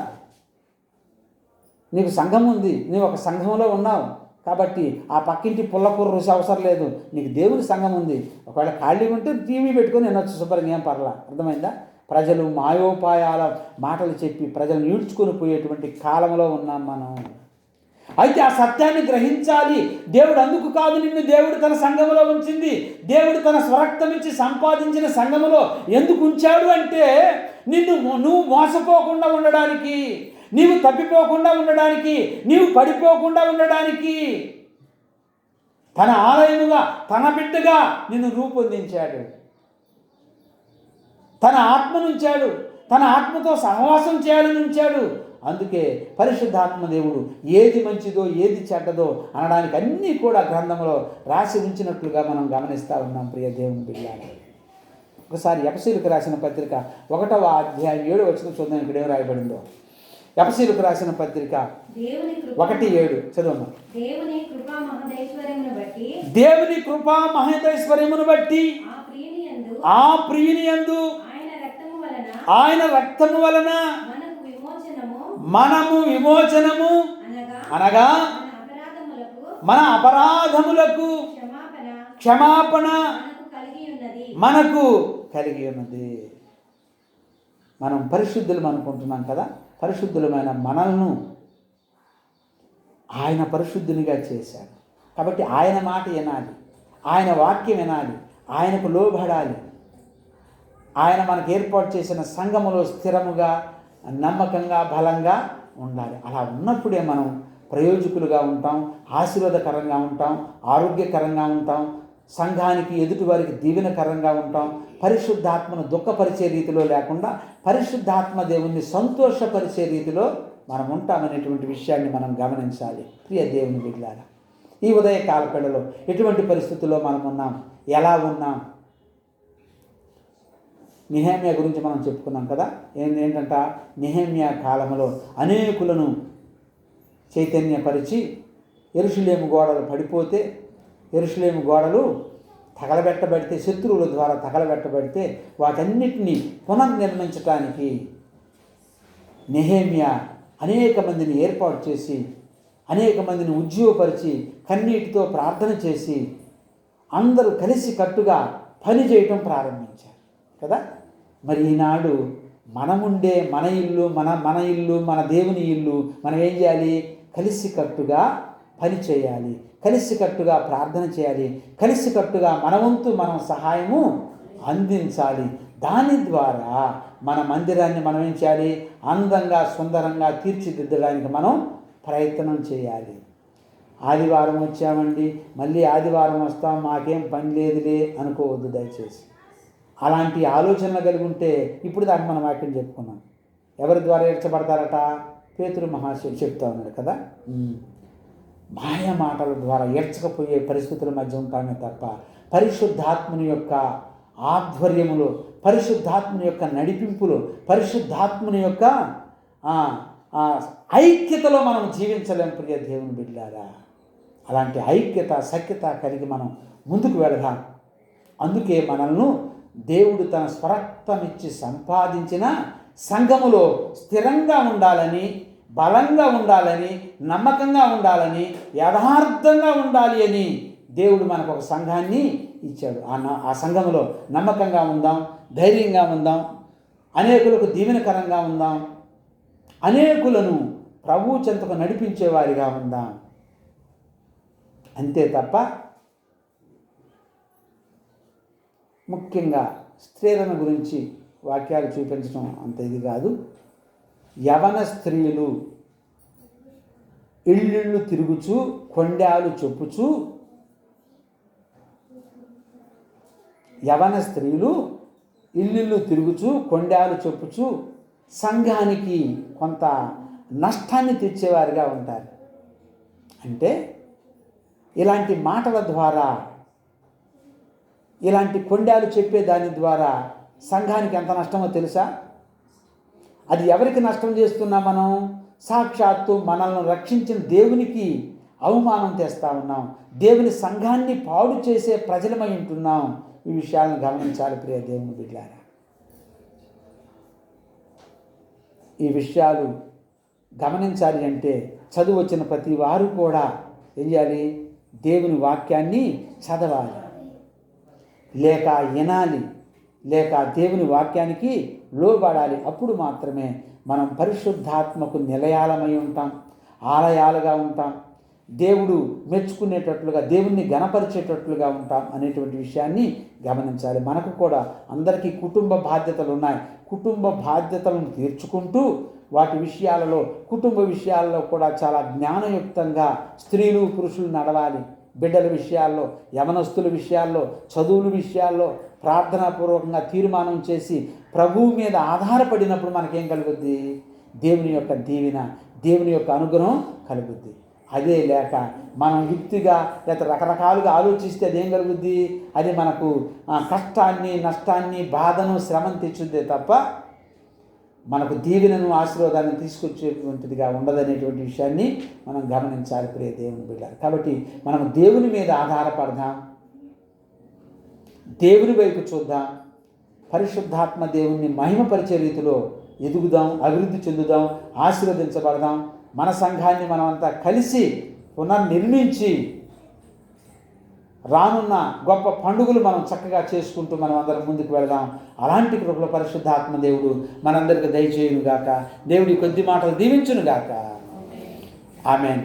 నీకు సంఘం ఉంది, నీవు ఒక సంఘంలో ఉన్నావు కాబట్టి ఆ పక్కింటి పుల్లకూర రుచి అవసరం లేదు. నీకు దేవుని సంఘం ఉంది. ఒకవేళ ఖాళీ ఉంటే టీవీ పెట్టుకొని వినొచ్చు శుభ్రంగా, ఏం పర్లా. అర్థమైందా? ప్రజలు మాయోపాయాల మాటలు చెప్పి ప్రజలు ఈడ్చుకొని పోయేటువంటి కాలంలో ఉన్నాం మనం. అయితే ఆ సత్యాన్ని గ్రహించాలి. దేవుడు అందుకు కాదు నిన్ను దేవుడు తన సంఘములో ఉంచింది. దేవుడు తన స్వరక్తం ఇచ్చి సంపాదించిన సంఘములో ఎందుకు ఉంచాడు అంటే, నువ్వు మోసపోకుండా ఉండడానికి, నీవు తప్పిపోకుండా ఉండడానికి, నీవు పడిపోకుండా ఉండడానికి, తన ఆలయముగా తన బిడ్డగా నిన్ను రూపొందించాడు. తన ఆత్మనుంచాడు, తన ఆత్మతో సహవాసం చేయాలని ఉంచాడు. అందుకే పరిశుద్ధాత్మ దేవుడు ఏది మంచిదో ఏది చెడ్డదో అనడానికి అన్నీ కూడా గ్రంథంలో రాసి ఉంచినట్లుగా మనం గమనిస్తూ ఉన్నాం. ప్రియ దేవుని బిడ్డలారా, ఒకసారి ఎఫెసీయులకు రాసిన పత్రిక 1వ అధ్యాయం 7వ వచనం చూద్దాం. ఇక్కడ ఏం రాయబడిందో. ఎఫెసీయులకు రాసిన పత్రిక 1:7 చదవమ్మా. దేవుని కృపా మహదైశ్వర్యమును బట్టి ఆ ప్రియుని యందు ఆయన రక్తము వలన మనము విమోచనము అనగా మన అపరాధములకు క్షమాపణ మనకు కలిగి ఉన్నది. మనం పరిశుద్ధులం అనుకుంటున్నాం కదా. పరిశుద్ధులమైన మనల్ని ఆయన పరిశుద్ధునిగా చేశాడు. కాబట్టి ఆయన మాట వినాలి, ఆయన వాక్యం వినాలి, ఆయనకు లోబడాలి. ఆయన మనకు ఏర్పాటు చేసిన సంఘములో స్థిరముగా, నమ్మకంగా, బలంగా ఉండాలి. అలా ఉన్నప్పుడే మనం ప్రయోజకులుగా ఉంటాం, ఆశీర్వాదకరంగా ఉంటాం, ఆరోగ్యకరంగా ఉంటాం, సంఘానికి ఎదుటి వారికి దీవెనకరంగా ఉంటాం. పరిశుద్ధాత్మను దుఃఖపరిచే రీతిలో లేకుండా పరిశుద్ధాత్మ దేవుణ్ణి సంతోషపరిచే రీతిలో మనం ఉంటామనేటువంటి విషయాన్ని మనం గమనించాలి. ప్రియ దేవుని బిడ్డలారా, ఈ ఉదయకాల వేళలో ఎటువంటి పరిస్థితుల్లో మనం ఉన్నాం, ఎలా ఉన్నాం? నెహెమ్యా గురించి మనం చెప్పుకున్నాం కదా. ఏంటంట, నెహెమ్యా కాలంలో అనేకులను చైతన్యపరిచి యెరూషలేము గోడలు పడిపోతే, యెరూషలేము గోడలు తగలబెట్టబడితే, శత్రువుల ద్వారా తగలబెట్టబడితే వాటన్నిటినీ పునర్నిర్మించడానికి నెహెమ్యా అనేక మందిని ఏర్పాటు చేసి, అనేక మందిని ఉద్యోగపరిచి, కన్నీటితో ప్రార్థన చేసి అందరూ కలిసి కట్టుగా పని చేయటం ప్రారంభించారు కదా. మరి ఈనాడు మనముండే మన ఇల్లు, మన దేవుని ఇల్లు మనం ఏం చేయాలి? కలిసికట్టుగా పని చేయాలి, కలిసికట్టుగా ప్రార్థన చేయాలి, కలిసికట్టుగా మన వంతు మనం సహాయము అందించాలి. దాని ద్వారా మన మందిరాన్ని మనం ఏం చేయాలి? అందంగా సుందరంగా తీర్చిదిద్దడానికి మనం ప్రయత్నం చేయాలి. ఆదివారం వచ్చామండి, మళ్ళీ ఆదివారం వస్తాం, మాకేం పని లేదులే అనుకోవద్దు దయచేసి. అలాంటి ఆలోచనలు కలిగి ఉంటే, ఇప్పుడు దాకా మనం వాక్యం చెప్పుకున్నాం, ఎవరి ద్వారా ఏడ్చబడతారట? పేతురు మహాశయుడు చెప్తా ఉన్నాడు కదా. మాయ మాటల ద్వారా ఏడ్చకపోయే పరిస్థితుల మధ్య ఉంటామే తప్ప పరిశుద్ధాత్మని యొక్క ఆధ్వర్యములో, పరిశుద్ధాత్మని యొక్క నడిపింపులో, పరిశుద్ధాత్మని యొక్క ఐక్యతలో మనం జీవించలేం. ప్రియ దేవుని బిడ్డలారా, అలాంటి ఐక్యత సఖ్యత కలిగి మనం ముందుకు వెళదాం. అందుకే మనల్ని దేవుడు తన స్వరక్తమిచ్చి సంపాదించిన సంఘములో స్థిరంగా ఉండాలని, బలంగా ఉండాలని, నమ్మకంగా ఉండాలని, యథార్థంగా ఉండాలి అని దేవుడు మనకు ఒక సంఘాన్ని ఇచ్చాడు. ఆ సంఘములో నమ్మకంగా ఉందాం, ధైర్యంగా ఉందాం, అనేకులకు దీవెనకరంగా ఉందాం, అనేకులను ప్రభు చెంతకు నడిపించేవారిగా ఉందాం. అంతే తప్ప ముఖ్యంగా స్త్రీలను గురించి వాక్యాలు చూపించడం అంత ఇది కాదు. యవన స్త్రీలు ఇళ్ళిళ్ళు తిరుగుచూ, కొండాలు చెప్పుచూ, యవన స్త్రీలు ఇల్లు తిరుగుచూ, కొండాలు చెప్పుచూ సంఘానికి కొంత నష్టాన్ని తెచ్చేవారిగా ఉంటారు. అంటే ఇలాంటి మాటల ద్వారా, ఇలాంటి కొండాలు చెప్పే దాని ద్వారా సంఘానికి ఎంత నష్టమో తెలుసా? అది ఎవరికి నష్టం చేస్తున్నాం మనం? సాక్షాత్తు మనల్ని రక్షించిన దేవునికి అవమానం తెస్తా ఉన్నాం, దేవుని సంఘాన్ని పాడు చేసే ప్రజలమై ఉంటున్నాం. ఈ విషయాలను గమనించాలి ప్రియ దేవుని బిడ్డలారా. ఈ విషయాలు గమనించాలి అంటే చదువు వచ్చిన ప్రతి వారు కూడా ఏం చేయాలి? దేవుని వాక్యాన్ని చదవాలి, లేక వినాలి, లేక దేవుని వాక్యానికి లోబడాలి. అప్పుడు మాత్రమే మనం పరిశుద్ధాత్మకు నిలయాలమై ఉంటాం, ఆలయాలుగా ఉంటాం, దేవుడు మెచ్చుకునేటట్లుగా, దేవుణ్ణి గణపరిచేటట్లుగా ఉంటాం అనేటువంటి విషయాన్ని గమనించాలి. మనకు కూడా అందరికీ కుటుంబ బాధ్యతలు ఉన్నాయి. కుటుంబ బాధ్యతలను తీర్చుకుంటూ వాటి విషయాలలో, కుటుంబ విషయాల్లో కూడా చాలా జ్ఞానయుక్తంగా స్త్రీలు పురుషులు నడవాలి. బిడ్డల విషయాల్లో, యవనస్తుల విషయాల్లో, చదువుల విషయాల్లో ప్రార్థనాపూర్వకంగా తీర్మానం చేసి ప్రభువు మీద ఆధారపడినప్పుడు మనకేం కలుగుద్ది? దేవుని యొక్క దీవెన, దేవుని యొక్క అనుగ్రహం కలుగుద్ది. అదే లేక మనం యుక్తిగా లేకపోతే రకరకాలుగా ఆలోచిస్తే అదేం కలుగుద్ది? అది మనకు కష్టాన్ని, నష్టాన్ని, బాధను, శ్రమను తెచ్చుద్దే తప్ప మనకు దీవెనను, ఆశీర్వాదాన్ని తీసుకొచ్చేటువంటిదిగా ఉండదనేటువంటి విషయాన్ని మనం గమనించాలి ప్రియ దేవుని బిడ్డలారా. కాబట్టి మనం దేవుని మీద ఆధారపడదాం, దేవుని వైపు చూద్దాం, పరిశుద్ధాత్మ దేవుణ్ణి మహిమపరిచే రీతిలో ఎదుగుదాం, అభివృద్ధి చెందుదాం, ఆశీర్వదించబడదాం. మన సంఘాన్ని మనమంతా కలిసి పునర్నిర్మించి రానున్న గొప్ప పండుగలు మనం చక్కగా చేసుకుంటూ మనం అందరం ముందుకు వెళదాం. అలాంటి కృపలో పరిశుద్ధాత్మ దేవుడు మనందరికీ దయచేయునుగాక. దేవుడి కొద్ది మాటలు దీవించునుగాక. ఆమేన్.